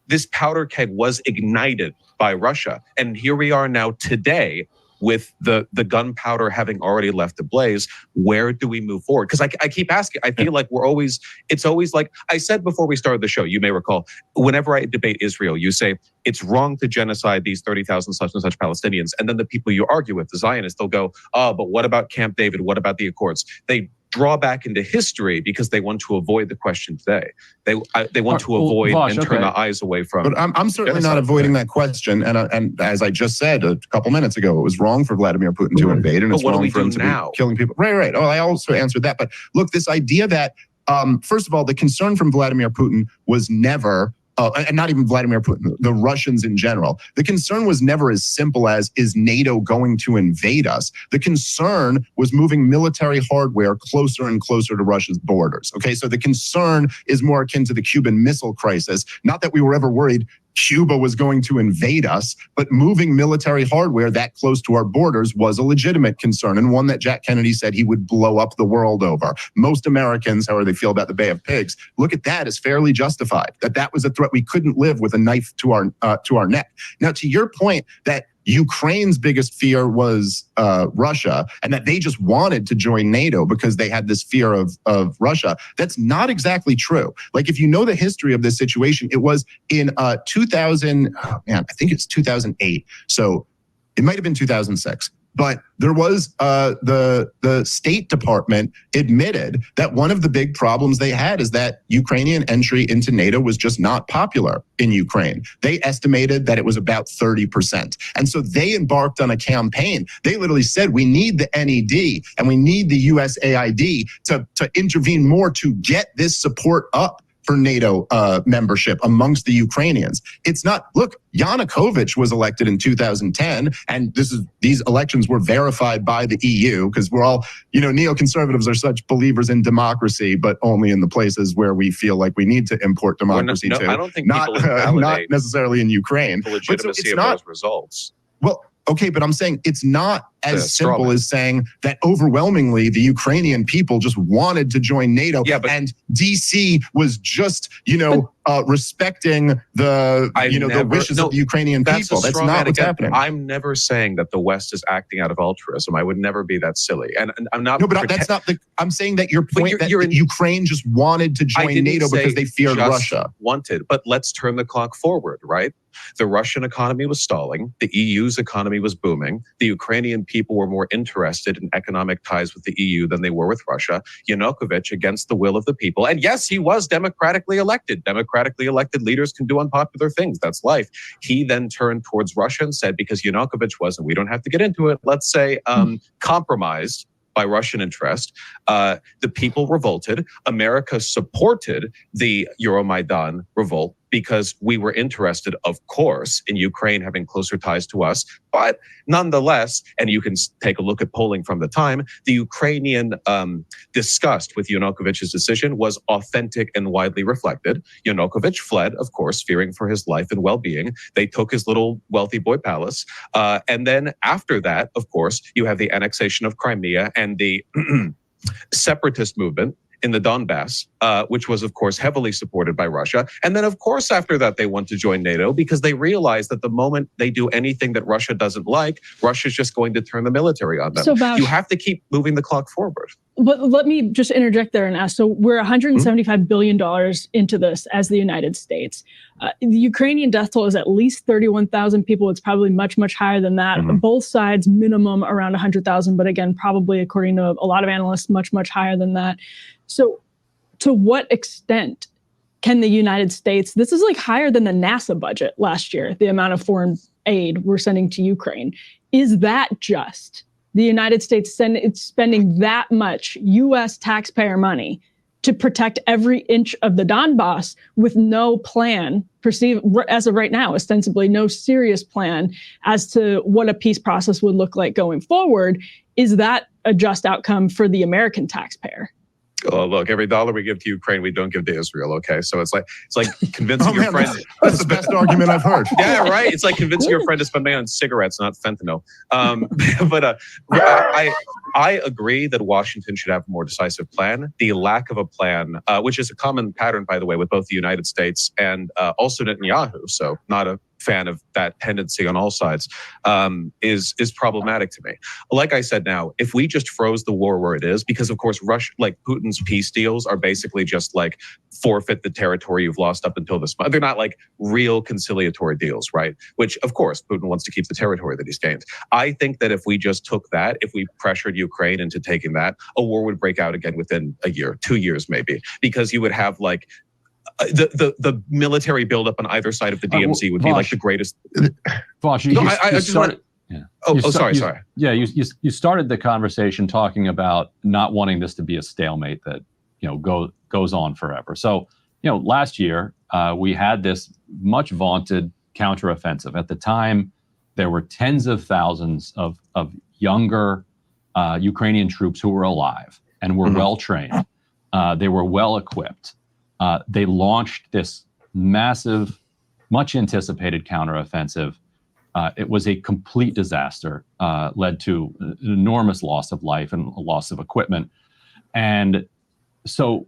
This powder keg was ignited by Russia. And here we are now today with the gunpowder having already left the blaze. Where do we move forward? Because I keep asking, I feel like it's always like I said before we started the show, you may recall, whenever I debate Israel, you say it's wrong to genocide these 30,000 such and such Palestinians. And then the people you argue with, the Zionists, they'll go, oh, but what about Camp David? What about the Accords? They draw back into history because they want to avoid the question today. They want to avoid Vaush, and turn the eyes away from. But I'm certainly not avoiding that question. And as I just said a couple minutes ago, it was wrong for Vladimir Putin to invade, and it's wrong for him to be killing people. Right. Oh, I also answered that. But look, this idea that, first of all, the concern from Vladimir Putin was never, and not even Vladimir Putin, the Russians in general. The concern was never as simple as, is NATO going to invade us? The concern was moving military hardware closer and closer to Russia's borders. Okay, so the concern is more akin to the Cuban Missile Crisis. Not that we were ever worried Cuba was going to invade us, but moving military hardware that close to our borders was a legitimate concern, and one that Jack Kennedy said he would blow up the world over. Most Americans, however they feel about the Bay of Pigs, look at that as fairly justified, that was a threat. We couldn't live with a knife to our neck. Now, to your point that Ukraine's biggest fear was Russia, and that they just wanted to join NATO because they had this fear of Russia. That's not exactly true. Like, if you know the history of this situation, it was in 2000, I think it's 2008. So it might have been 2006. But there was the State Department admitted that one of the big problems they had is that Ukrainian entry into NATO was just not popular in Ukraine. They estimated that it was about 30%. And so they embarked on a campaign. They literally said, we need the NED and we need the USAID to intervene more to get this support up for NATO membership amongst the Ukrainians. It's not, look, Yanukovych was elected in 2010, and these elections were verified by the EU, because we're all, neoconservatives are such believers in democracy, but only in the places where we feel like we need to import democracy to. I don't think not necessarily in Ukraine. The legitimacy of those results. Well, okay, but I'm saying it's not as simple as saying that overwhelmingly the Ukrainian people just wanted to join NATO, and DC was just, respecting the wishes of the Ukrainian people. That's not what's happening. I'm never saying that the West is acting out of altruism. I would never be that silly. And I'm not. No, but that's not I'm saying that your point that Ukraine just wanted to join NATO because they feared Russia. But let's turn the clock forward, right? The Russian economy was stalling. The EU's economy was booming. The Ukrainian people were more interested in economic ties with the EU than they were with Russia. Yanukovych, against the will of the people, and yes, he was democratically elected. Democratically elected leaders can do unpopular things. That's life. He then turned towards Russia and said, because Yanukovych was, and we don't have to get into it, let's say, compromised by Russian interest, the people revolted. America supported the Euromaidan revolt because we were interested, of course, in Ukraine having closer ties to us. But nonetheless, and you can take a look at polling from the time, the Ukrainian disgust with Yanukovych's decision was authentic and widely reflected. Yanukovych fled, of course, fearing for his life and well-being. They took his little wealthy boy palace. And then after that, of course, you have the annexation of Crimea and the separatist movement in the Donbass, which was, of course, heavily supported by Russia. And then, of course, after that, they want to join NATO because they realize that the moment they do anything that Russia doesn't like, Russia's just going to turn the military on them. So, Vaush, you have to keep moving the clock forward. But let me just interject there and ask. So we're $175 billion into this as the United States. The Ukrainian death toll is at least 31,000 people. It's probably much, much higher than that. Both sides, minimum around 100,000. But again, probably according to a lot of analysts, much, much higher than that. So to what extent can the United States, this is like higher than the NASA budget last year, the amount of foreign aid we're sending to Ukraine. Is that just the United States spending that much U.S. taxpayer money to protect every inch of the Donbass with no plan, perceived as of right now, ostensibly no serious plan as to what a peace process would look like going forward? Is that a just outcome for the American taxpayer? Oh, look, every dollar we give to Ukraine, we don't give to Israel. Okay, so it's like convincing your friend. That's the best argument I've heard. Yeah, right. It's like convincing your friend to spend money on cigarettes, not fentanyl. But I agree that Washington should have a more decisive plan. The lack of a plan, which is a common pattern, by the way, with both the United States and also Netanyahu. So not a fan of that tendency on all sides, is problematic to me. Like I said, now, if we just froze the war where it is, because of course, Russia, like Putin's peace deals are basically just like forfeit the territory you've lost up until this month. They're not like real conciliatory deals, right? Which of course, Putin wants to keep the territory that he's gained. I think that if we just took that, if we pressured Ukraine into taking that, a war would break out again within a year, 2 years maybe, because you would have like the military buildup on either side of the DMZ would be like the greatest. Vaush, sorry. Yeah, you started the conversation talking about not wanting this to be a stalemate that goes on forever. So last year we had this much vaunted counteroffensive. At the time, there were tens of thousands of younger Ukrainian troops who were alive and were well trained. They were well equipped. They launched this massive, much anticipated counteroffensive. It was a complete disaster, led to an enormous loss of life and a loss of equipment. And so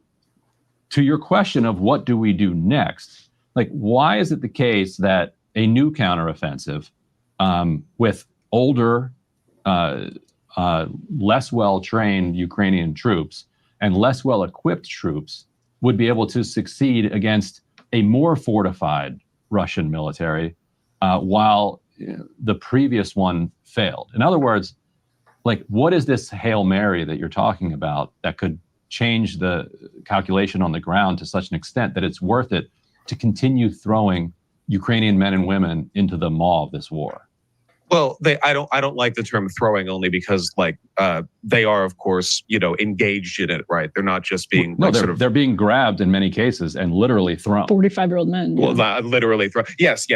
to your question of what do we do next, like why is it the case that a new counteroffensive with older, less well-trained Ukrainian troops and less well-equipped troops would be able to succeed against a more fortified Russian military, while the previous one failed? In other words, like, what is this Hail Mary that you're talking about that could change the calculation on the ground to such an extent that it's worth it to continue throwing Ukrainian men and women into the maw of this war? Well, I don't like the term throwing, only because they are, of course, engaged in it, right? They're not just being they're being grabbed in many cases and literally thrown. 45-year-old men. Well, literally thrown. Yes.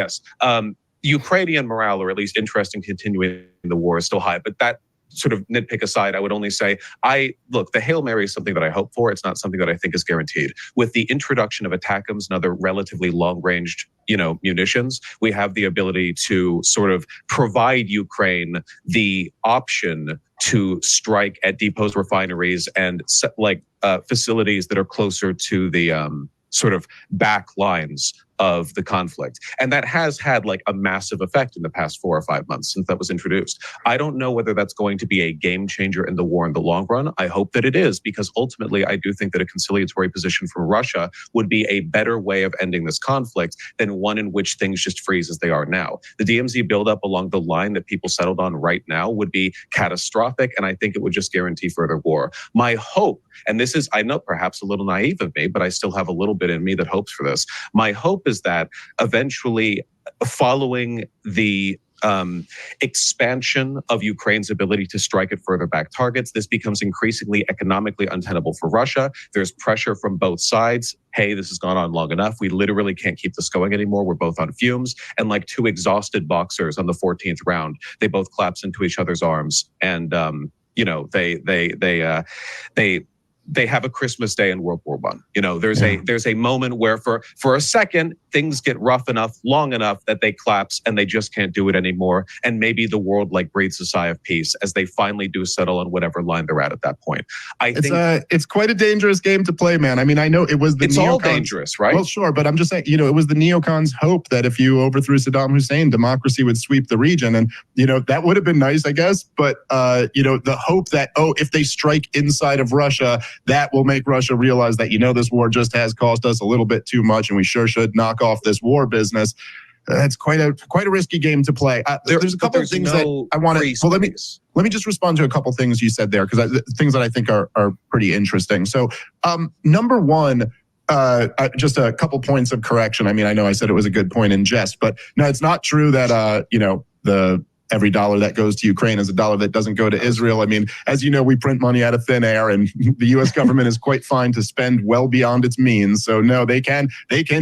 Ukrainian morale, or at least interest in continuing the war, is still high, but that sort of nitpick aside, I would only say, the Hail Mary is something that I hope for. It's not something that I think is guaranteed. With the introduction of ATACMS and other relatively long-ranged, munitions, we have the ability to sort of provide Ukraine the option to strike at depots, refineries, and facilities that are closer to the sort of back lines of the conflict. And that has had like a massive effect in the past 4 or 5 months since that was introduced. I don't know whether that's going to be a game changer in the war in the long run. I hope that it is, because ultimately I do think that a conciliatory position from Russia would be a better way of ending this conflict than one in which things just freeze as they are now. The DMZ buildup along the line that people settled on right now would be catastrophic, and I think it would just guarantee further war. My hope, and this is, I know, perhaps a little naive of me, but I still have a little bit in me that hopes for this. My hope is that eventually, following the expansion of Ukraine's ability to strike at further back targets, this becomes increasingly economically untenable for Russia. There's pressure from both sides. Hey, this has gone on long enough. We literally can't keep this going anymore. We're both on fumes. And like two exhausted boxers on the 14th round, they both collapse into each other's arms. And, they have a Christmas Day in World War I. There's a moment where for a second things get rough enough, long enough that they collapse and they just can't do it anymore. And maybe the world breathes a sigh of peace as they finally do settle on whatever line they're at that point. I think it's quite a dangerous game to play, man. I mean, I know it was the neocons. All dangerous, right? Well, sure, but I'm just saying, it was the neocons' hope that if you overthrew Saddam Hussein, democracy would sweep the region, and that would have been nice, I guess. But the hope that if they strike inside of Russia, that will make Russia realize that, this war just has cost us a little bit too much, and we sure should knock off this war business. That's quite a risky game to play. There's a couple of things that I want to. Well, let me just respond to a couple things you said there, because things that I think are pretty interesting. So, number one, just a couple points of correction. I mean, I know I said it was a good point in jest, but no, it's not true that every dollar that goes to Ukraine is a dollar that doesn't go to Israel. I mean, as you know, we print money out of thin air, and the U.S. government is quite fine to spend well beyond its means. So no, they can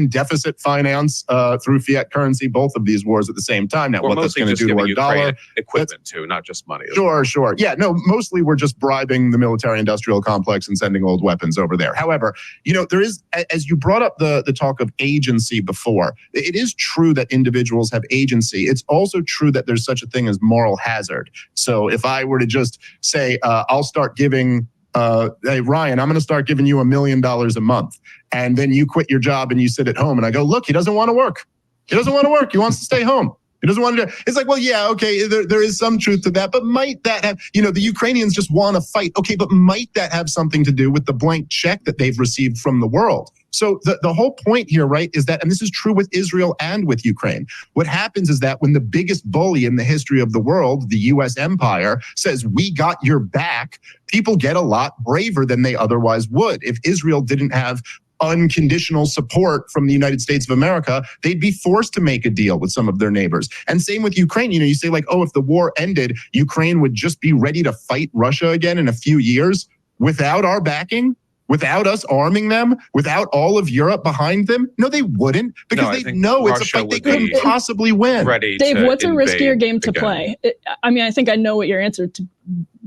deficit finance through fiat currency both of these wars at the same time. Now, what that's going to do to our dollar? Equipment too, not just money. Sure. Yeah, no, mostly we're just bribing the military-industrial complex and sending old weapons over there. However, there is, as you brought up the talk of agency before, it is true that individuals have agency. It's also true that there's such a thing as moral hazard. So if I were to just say, I'll start giving, hey, Ryan, I'm going to start giving you $1 million a month. And then you quit your job and you sit at home and I go, look, he doesn't want to work. He doesn't want to work. He wants to stay home. He doesn't want to do it. It's like, well, yeah, okay, there is some truth to that, but might that have, the Ukrainians just want to fight. Okay, but might that have something to do with the blank check that they've received from the world? So the whole point here, right, is that, and this is true with Israel and with Ukraine, what happens is that when the biggest bully in the history of the world, the U.S. empire, says, we got your back, people get a lot braver than they otherwise would. If Israel didn't have unconditional support from the United States of America, they'd be forced to make a deal with some of their neighbors. And same with Ukraine. You say like, oh, if the war ended, Ukraine would just be ready to fight Russia again in a few years without our backing, without us arming them, without all of Europe behind them. No, they wouldn't, because they know it's a fight they couldn't possibly win. Dave, what's a riskier game to play? I mean, I think I know what your answer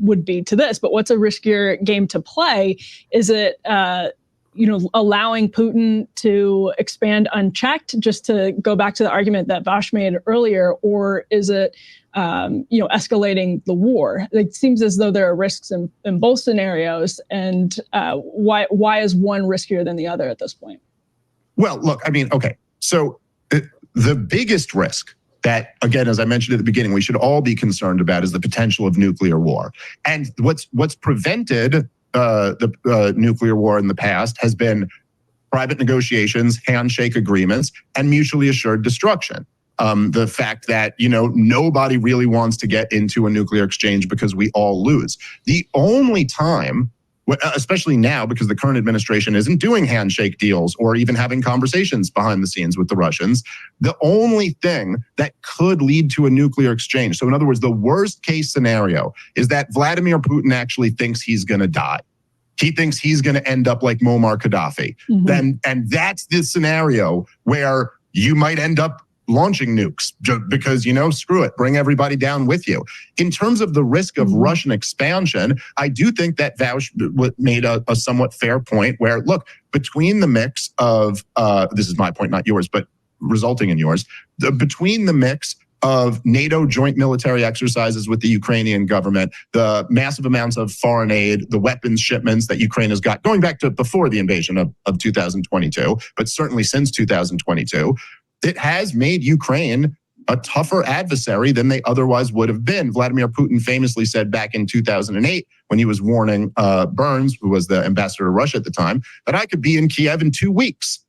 would be to this, but what's a riskier game to play? Is it allowing Putin to expand unchecked, just to go back to the argument that Vaush made earlier, or is it, escalating the war? It seems as though there are risks in both scenarios, and why is one riskier than the other at this point? Well, look, I mean, okay, so the biggest risk that, again, as I mentioned at the beginning, we should all be concerned about is the potential of nuclear war. And what's prevented the nuclear war in the past has been private negotiations, handshake agreements, and mutually assured destruction. The fact that, nobody really wants to get into a nuclear exchange because we all lose. The only time, especially now, because the current administration isn't doing handshake deals or even having conversations behind the scenes with the Russians, the only thing that could lead to a nuclear exchange. So in other words, the worst case scenario is that Vladimir Putin actually thinks he's going to die. He thinks he's going to end up like Muammar Gaddafi. And that's the scenario where you might end up launching nukes because, screw it, bring everybody down with you. In terms of the risk of Russian expansion, I do think that Vaush made a somewhat fair point where, look, between the mix of, this is my point, not yours, but resulting in yours, between the mix of NATO joint military exercises with the Ukrainian government, the massive amounts of foreign aid, the weapons shipments that Ukraine has got, going back to before the invasion of 2022, but certainly since 2022, it has made Ukraine a tougher adversary than they otherwise would have been. Vladimir Putin famously said back in 2008, when he was warning Burns, who was the ambassador to Russia at the time, that I could be in Kiev in 2 weeks.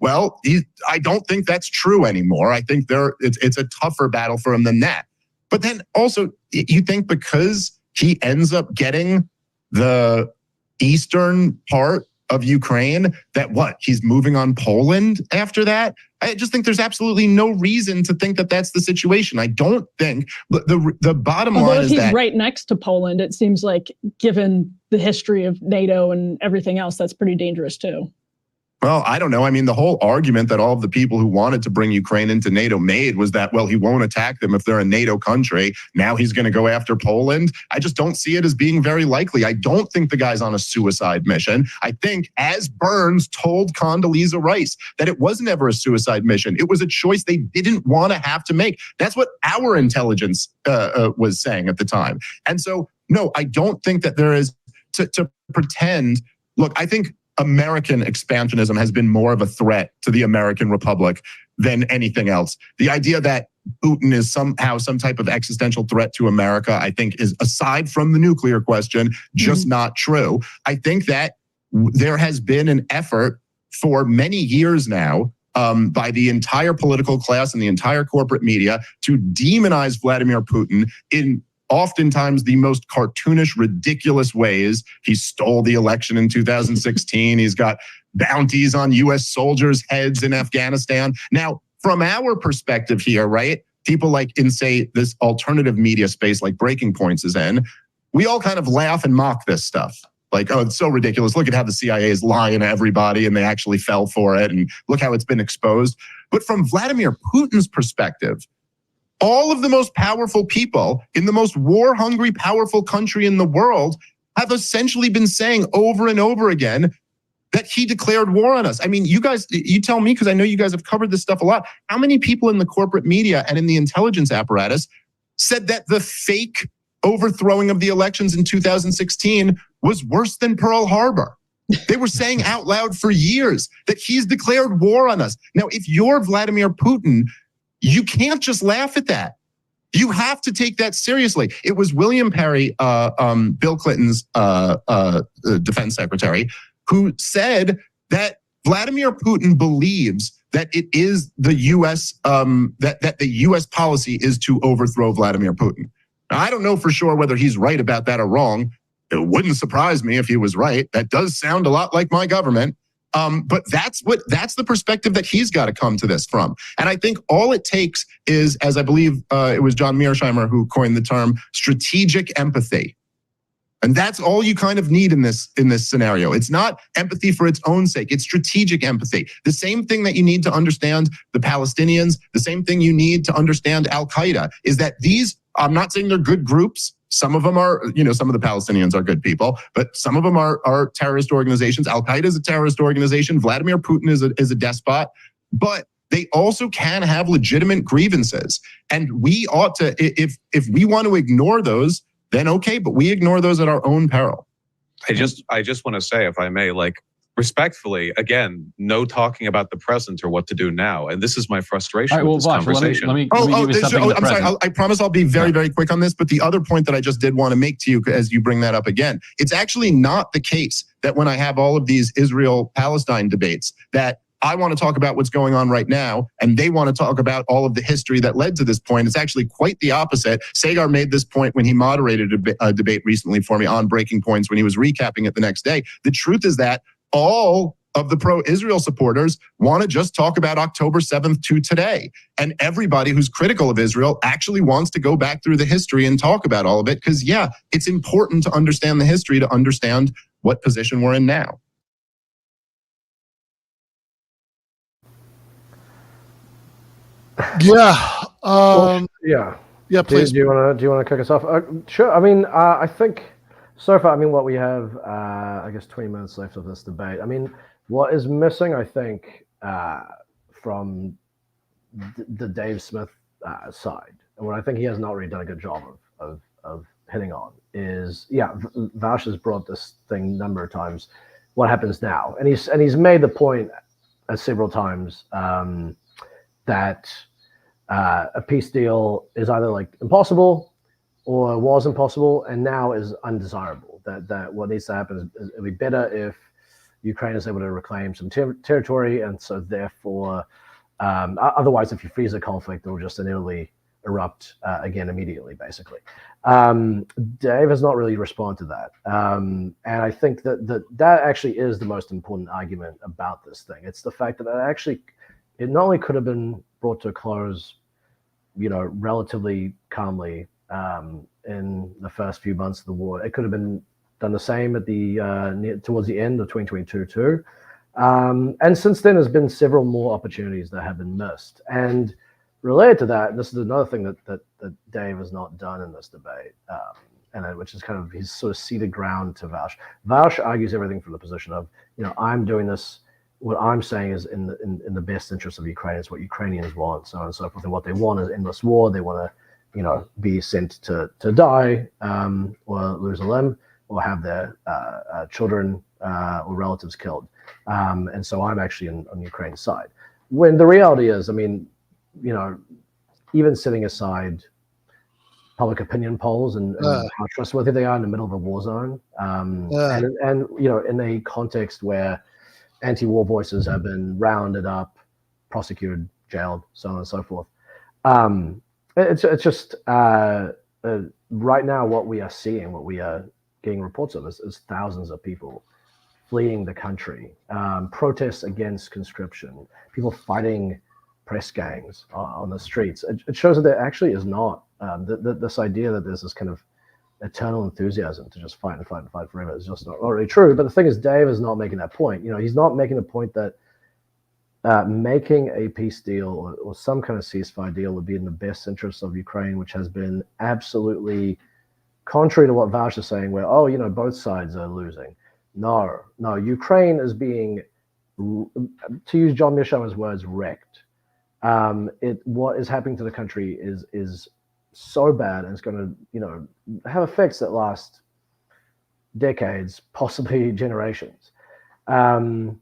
Well, I don't think that's true anymore. I think it's a tougher battle for him than that. But then also, you think because he ends up getting the eastern part of Ukraine, that he's moving on Poland after that? I just think there's absolutely no reason to think that that's the situation. I don't think, but the bottom line is that he's right next to Poland. It seems like, given the history of NATO and everything else, that's pretty dangerous too. Well, I don't know. I mean, the whole argument that all of the people who wanted to bring Ukraine into NATO made was that, well, he won't attack them if they're a NATO country. Now he's going to go after Poland. I just don't see it as being very likely. I don't think the guy's on a suicide mission. I think, as Burns told Condoleezza Rice, that it wasn't ever a suicide mission. It was a choice they didn't want to have to make. That's what our intelligence was saying at the time. And so, no, I don't think that there is to pretend. Look, I think American expansionism has been more of a threat to the American Republic than anything else. The idea that Putin is somehow some type of existential threat to America, I think, is, aside from the nuclear question, just not true. I think that there has been an effort for many years now by the entire political class and the entire corporate media to demonize Vladimir Putin in oftentimes the most cartoonish, ridiculous ways. He stole the election in 2016. He's got bounties on U.S. soldiers' heads in Afghanistan. Now, from our perspective here, right, people like in, say, this alternative media space like Breaking Points is in, we all kind of laugh and mock this stuff. Like, oh, it's so ridiculous. Look at how the CIA is lying to everybody and they actually fell for it. And look how it's been exposed. But from Vladimir Putin's perspective, all of the most powerful people in the most war-hungry, powerful country in the world have essentially been saying over and over again that he declared war on us. I mean, you guys, you tell me, because I know you guys have covered this stuff a lot. How many people in the corporate media and in the intelligence apparatus said that the fake overthrowing of the elections in 2016 was worse than Pearl Harbor? They were saying out loud for years that he's declared war on us. Now, if you're Vladimir Putin, you can't just laugh at that. You have to take that seriously. It was William Perry, Bill Clinton's defense secretary, who said that Vladimir Putin believes that it is the U.S. That the U.S. policy is to overthrow Vladimir Putin. Now, I don't know for sure whether he's right about that or wrong. It wouldn't surprise me if he was right. That does sound a lot like my government. But that's the perspective that he's got to come to this from. And I think all it takes is, as I believe it was John Mearsheimer who coined the term, strategic empathy. And that's all you kind of need in this scenario. It's not empathy for its own sake. It's strategic empathy. The same thing that you need to understand the Palestinians, the same thing you need to understand Al-Qaeda, is that these, I'm not saying they're good groups. Some of them are, some of the Palestinians are good people, but some of them are terrorist organizations. Al-Qaeda is a terrorist organization. Vladimir Putin is a despot, but they also can have legitimate grievances. And we ought to, if we want to ignore those, then okay, but we ignore those at our own peril. I just want to say, if I may, like, respectfully, again, no talking about the present or what to do now. And this is my frustration with this conversation. Let me give you something in the I'm sorry. present. I promise I'll be very, very quick on this. But the other point that I just did want to make to you, as you bring that up again, it's actually not the case that when I have all of these Israel-Palestine debates, that I want to talk about what's going on right now, and they want to talk about all of the history that led to this point. It's actually quite the opposite. Sagar made this point when he moderated a debate recently for me on Breaking Points when he was recapping it the next day. The truth is that all of the pro-Israel supporters want to just talk about October 7th to today. And everybody who's critical of Israel actually wants to go back through the history and talk about all of it because, yeah, it's important to understand the history to understand what position we're in now. Yeah. Yeah. Yeah, please. Do you want to kick us off? Sure. I mean, I think so far, what we have, I guess 20 minutes left of this debate. I mean, what is missing, I think, from the Dave Smith side, and what I think he has not really done a good job of hitting on is, Vaush has brought this thing a number of times. What happens now? And he's made the point several times that a peace deal is either like impossible or was impossible and now is undesirable. That what needs to happen is it'd be better if Ukraine is able to reclaim some territory, and so therefore, otherwise, if you freeze the conflict, it will just inevitably erupt again immediately, basically. Dave has not really responded to that. And I think that actually is the most important argument about this thing. It's the fact that it not only could have been brought to a close, relatively calmly in the first few months of the war. It could have been done the same at towards the end of 2022 too. And since then, there's been several more opportunities that have been missed. And related to that, this is another thing that Dave has not done in this debate, which is kind of his sort of ceded ground to Vaush. Vaush argues everything from the position of, I'm doing this. What I'm saying is in the best interest of Ukraine. It's what Ukrainians want, so on and so forth. And what they want is endless war. They want to, be sent to die or lose a limb or have their children or relatives killed. And so I'm actually on Ukraine's side. When the reality is, even setting aside public opinion polls and how trustworthy they are in the middle of a war zone, and in a context where anti-war voices have been rounded up, prosecuted, jailed, so on and so forth. It's just right now what we are seeing, what we are getting reports of is thousands of people fleeing the country, protests against conscription, people fighting press gangs on the streets. It shows that there actually is not this idea that there's this kind of eternal enthusiasm to just fight and fight and fight forever is just not really true. But the thing is, Dave is not making that point. He's not making the point that making a peace deal or some kind of ceasefire deal would be in the best interest of Ukraine, which has been absolutely contrary to what Vaush is saying, where, both sides are losing. No, Ukraine is being, to use John Misha's words, wrecked. What is happening to the country is so bad, and it's going to, have effects that last decades, possibly generations. And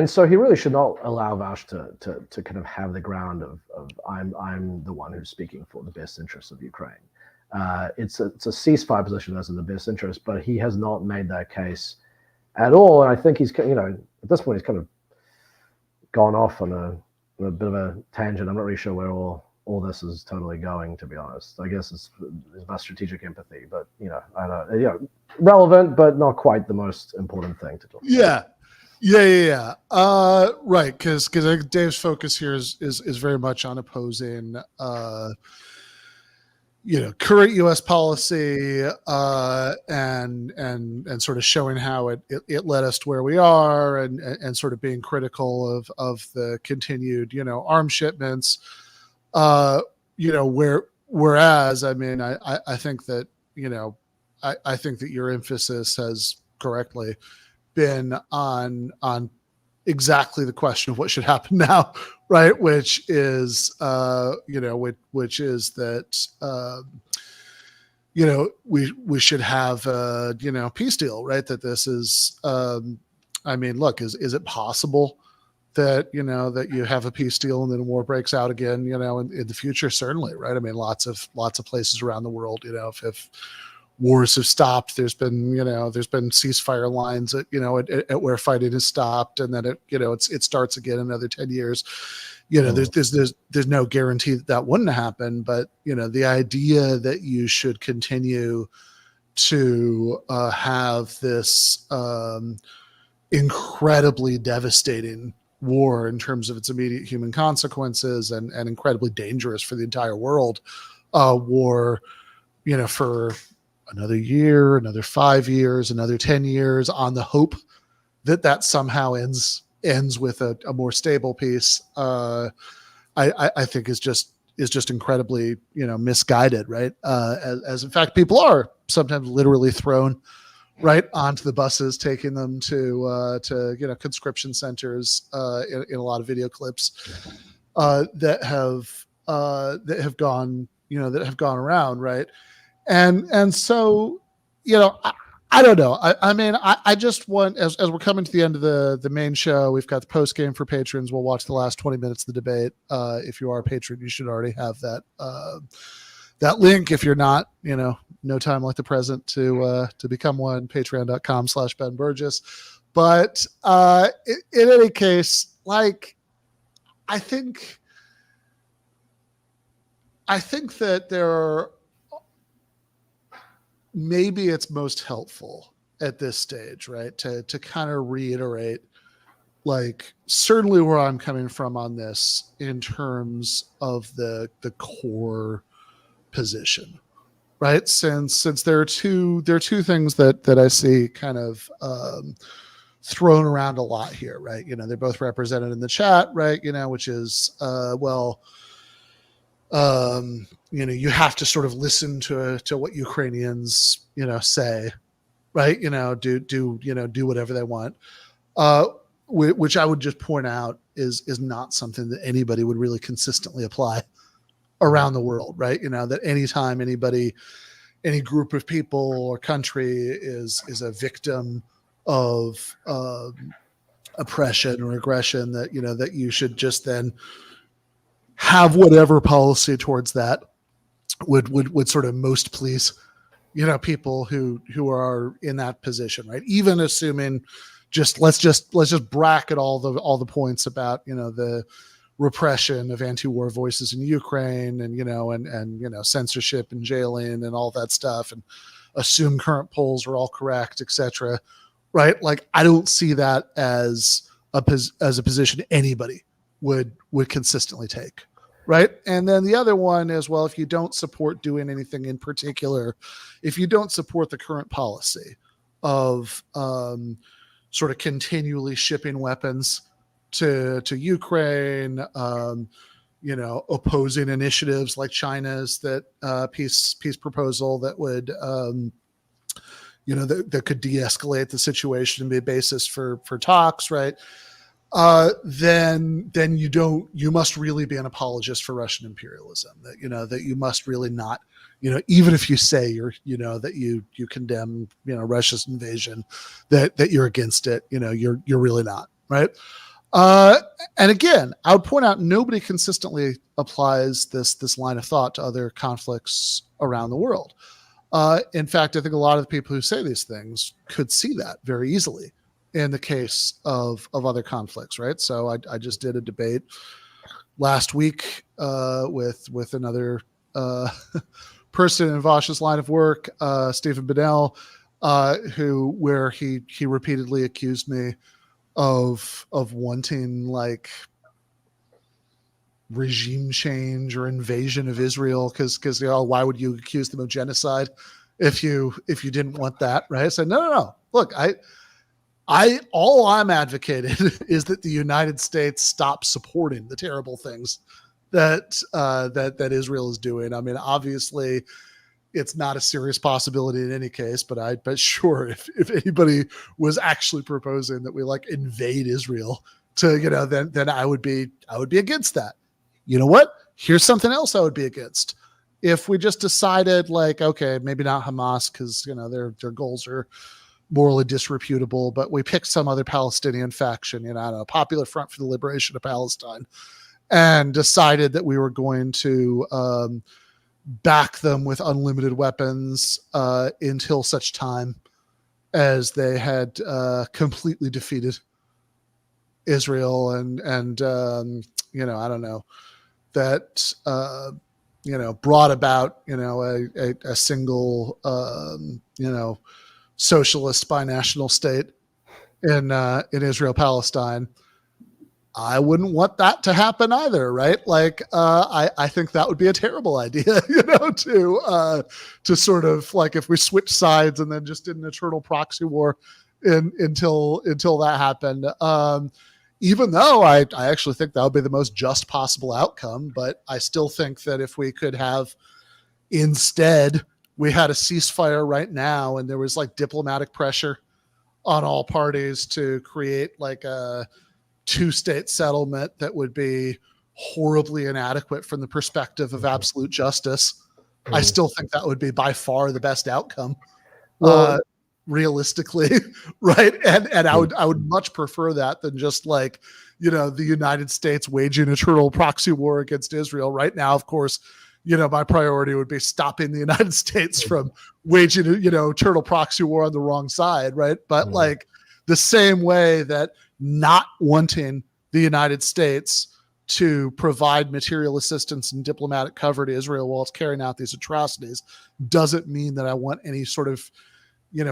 so he really should not allow Vaush to kind of have the ground of I'm the one who's speaking for the best interests of Ukraine. It's a ceasefire position that's in the best interest, but he has not made that case at all. And I think he's, at this point, he's kind of gone off on a bit of a tangent. I'm not really sure where all this is totally going, to be honest. I guess it's about strategic empathy, but I don't know, relevant, but not quite the most important thing to talk about. Yeah. Right, because I think Dave's focus here is very much on opposing, current U.S. policy and sort of showing how it led us to where we are, and sort of being critical of the continued arms shipments. Whereas I mean I think that I think that your emphasis has correctly been on exactly the question of what should happen now, right? Which is which is that we should have a peace deal, right? That this is I mean, look, is it possible that that you have a peace deal and then war breaks out again in the future? Certainly, right? I mean, lots of places around the world, if wars have stopped, there's been ceasefire lines at where fighting is stopped, and then it starts again another 10 years. There's no guarantee that wouldn't happen, but the idea that you should continue to have this incredibly devastating war in terms of its immediate human consequences and incredibly dangerous for the entire world war for another year, another 5 years, another 10 years, on the hope that somehow ends with a more stable peace, I think is just incredibly misguided, right? As in fact people are sometimes literally thrown right onto the buses, taking them to conscription centers in a lot of video clips that have gone around, right? And so, I don't know. I mean, I just want, as we're coming to the end of the main show, we've got the post game for patrons. We'll watch the last 20 minutes of the debate. If you are a patron, you should already have that link. If you're not, no time like the present to become one, patreon.com/Ben Burgis. But in any case, like, I think that there are, maybe it's most helpful at this stage, right, to kind of reiterate, like, certainly where I'm coming from on this in terms of the core position, right? Since there are two things that I see kind of thrown around a lot here, right? They're both represented in the chat, right? Which is you have to sort of listen to what Ukrainians, say, right? Do whatever they want, which I would just point out is not something that anybody would really consistently apply around the world, right? That anytime any group of people or country is a victim of oppression or aggression, that that you should just then have whatever policy towards that would sort of most please people who are in that position, right? Even assuming let's just bracket all the points about the repression of anti-war voices in Ukraine and censorship and jailing and all that stuff, and assume current polls are all correct, etc. Right? Like, I don't see that as a position anybody would consistently take, right? And then the other one is, well, if you don't support doing anything in particular, if you don't support the current policy of sort of continually shipping weapons to Ukraine, opposing initiatives like China's that peace proposal that would that could de-escalate the situation and be a basis for talks, right? Then you must really be an apologist for Russian imperialism. That you must really not, even if you say that you condemn Russia's invasion, that you're against it. You're really not, right? And again, I would point out nobody consistently applies this line of thought to other conflicts around the world. In fact, I think a lot of the people who say these things could see that very easily in the case of other conflicts, right? So I just did a debate last week with another person in Vaush's line of work, Stephen Bennell, where he repeatedly accused me of wanting like regime change or invasion of Israel because why would you accuse them of genocide if you didn't want that, right? I said no. Look, all I'm advocating is that the United States stop supporting the terrible things that Israel is doing. I mean, obviously, it's not a serious possibility in any case, but sure, if anybody was actually proposing that we like invade Israel to, then I would be against that. You know what? Here's something else I would be against. If we just decided like, okay, maybe not Hamas because their goals are morally disreputable, but we picked some other Palestinian faction, Popular Front for the Liberation of Palestine, and decided that we were going to back them with unlimited weapons until such time as they had completely defeated Israel and I don't know, that brought about a single socialist binational state in Israel Palestine. I wouldn't want that to happen either, right? Like, I think that would be a terrible idea, to sort of like if we switch sides and then just did an eternal proxy war until that happened. Even though I actually think that would be the most just possible outcome, but I still think that if we could have instead we had a ceasefire right now and there was like diplomatic pressure on all parties to create like a two-state settlement that would be horribly inadequate from the perspective of absolute justice. I still think that would be by far the best outcome, realistically, right? And I would much prefer that than just like, the United States waging a eternal proxy war against Israel. Right now, of course, my priority would be stopping the United States from waging, eternal proxy war on the wrong side, right? But like the same way that not wanting the United States to provide material assistance and diplomatic cover to Israel while it's carrying out these atrocities doesn't mean that I want any sort of,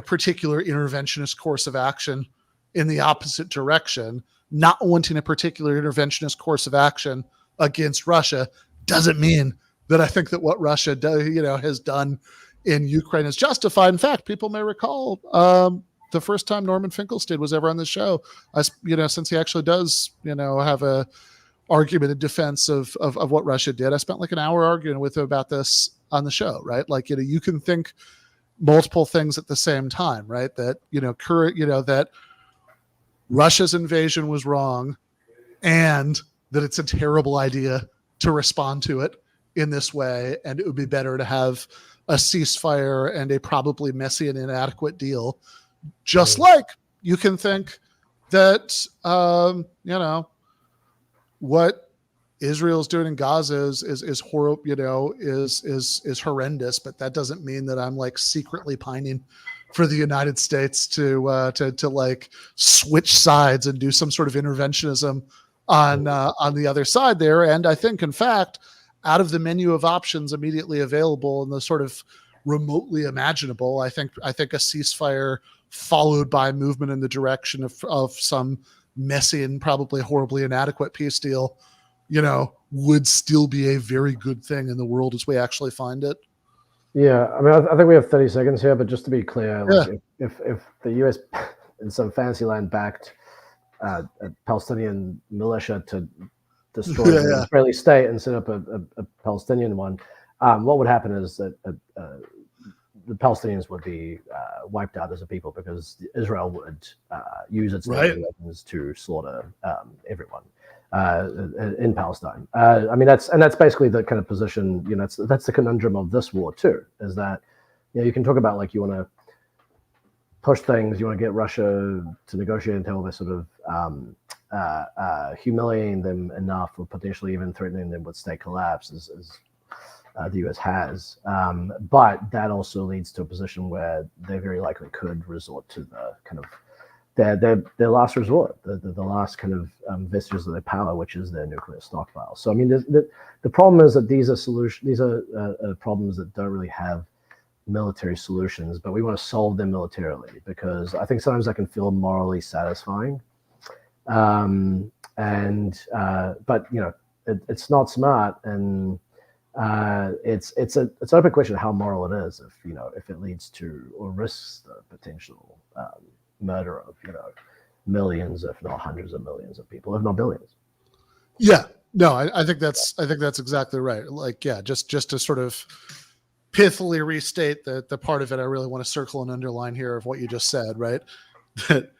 particular interventionist course of action in the opposite direction. Not wanting a particular interventionist course of action against Russia doesn't mean that I think that what Russia has done in Ukraine is justified. In fact, people may recall the first time Norman Finkelstein was ever on the show, since he actually does, have a argument in defense of what Russia did. I spent like an hour arguing with him about this on the show, right? Like, you can think multiple things at the same time, right? That, that Russia's invasion was wrong and that it's a terrible idea to respond to it in this way. And it would be better to have a ceasefire and a probably messy and inadequate deal. Just like you can think that, what Israel's doing in Gaza is horrible, is horrendous, but that doesn't mean that I'm like secretly pining for the United States to like switch sides and do some sort of interventionism on the other side there. And I think, in fact, out of the menu of options immediately available and the sort of remotely imaginable, I think a ceasefire followed by movement in the direction of some messy and probably horribly inadequate peace deal, would still be a very good thing in the world as we actually find it. Yeah, I mean, I think we have 30 seconds here, but just to be clear, like if the US in some fancy land backed a Palestinian militia to destroy the Israeli state and set up a Palestinian one, what would happen is that the Palestinians would be wiped out as a people because Israel would use its weapons to slaughter everyone in Palestine. I mean, that's basically the kind of position. That's the conundrum of this war too. Is that you can talk about like you want to push things, you want to get Russia to negotiate until they're sort of humiliating them enough, or potentially even threatening them with state collapse, as the US has. But that also leads to a position where they very likely could resort to the kind of their last resort, the last kind of vestiges of their power, which is their nuclear stockpile. So I mean, the problem is that these are problems that don't really have military solutions, but we want to solve them militarily because I think sometimes that can feel morally satisfying. But it's not smart, and it's an open question how moral it is if it leads to or risks the potential murder of millions, if not hundreds of millions of people, if not billions. Yeah, no, I think that's exactly right. Like, yeah, just to sort of pithily restate the part of it I really want to circle and underline here of what you just said, right? That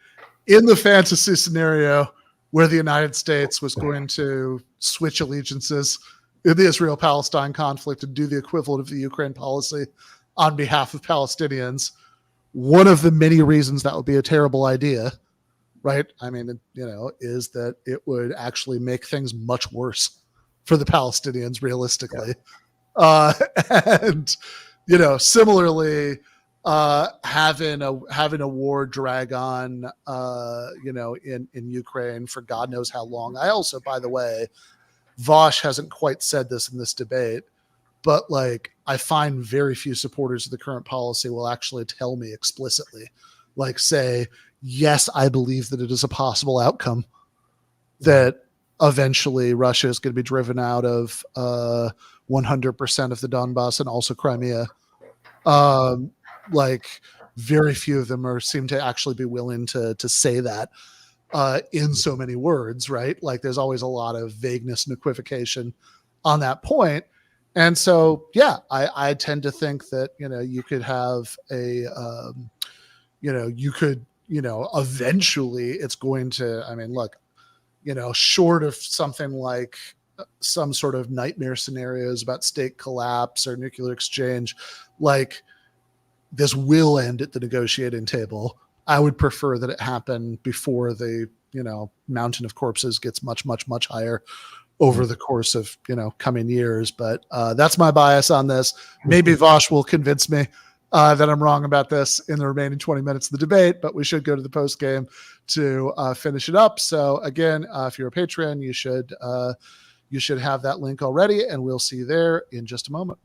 in the fantasy scenario where the United States was going to switch allegiances in the Israel-Palestine conflict and do the equivalent of the Ukraine policy on behalf of Palestinians, one of the many reasons that would be a terrible idea, right? I mean, is that it would actually make things much worse for the Palestinians realistically. Yeah. And similarly, having a war drag on, in Ukraine for God knows how long. I also, by the way, Vaush hasn't quite said this in this debate, but like I find very few supporters of the current policy will actually tell me explicitly, like say, yes, I believe that it is a possible outcome that eventually Russia is going to be driven out of 100% of the Donbass and also Crimea. Like very few of them seem to actually be willing to say that in so many words, right? Like there's always a lot of vagueness and equivocation on that point. And so, yeah, I tend to think that, you could have eventually it's going to, I mean, look, short of something like some sort of nightmare scenarios about state collapse or nuclear exchange, like this will end at the negotiating table. I would prefer that it happen before the, mountain of corpses gets much, much, much higher over the course of, coming years. But that's my bias on this. Maybe Vaush will convince me that I'm wrong about this in the remaining 20 minutes of the debate, but we should go to the post game to finish it up. So again, if you're a patron, you should have that link already, and we'll see you there in just a moment.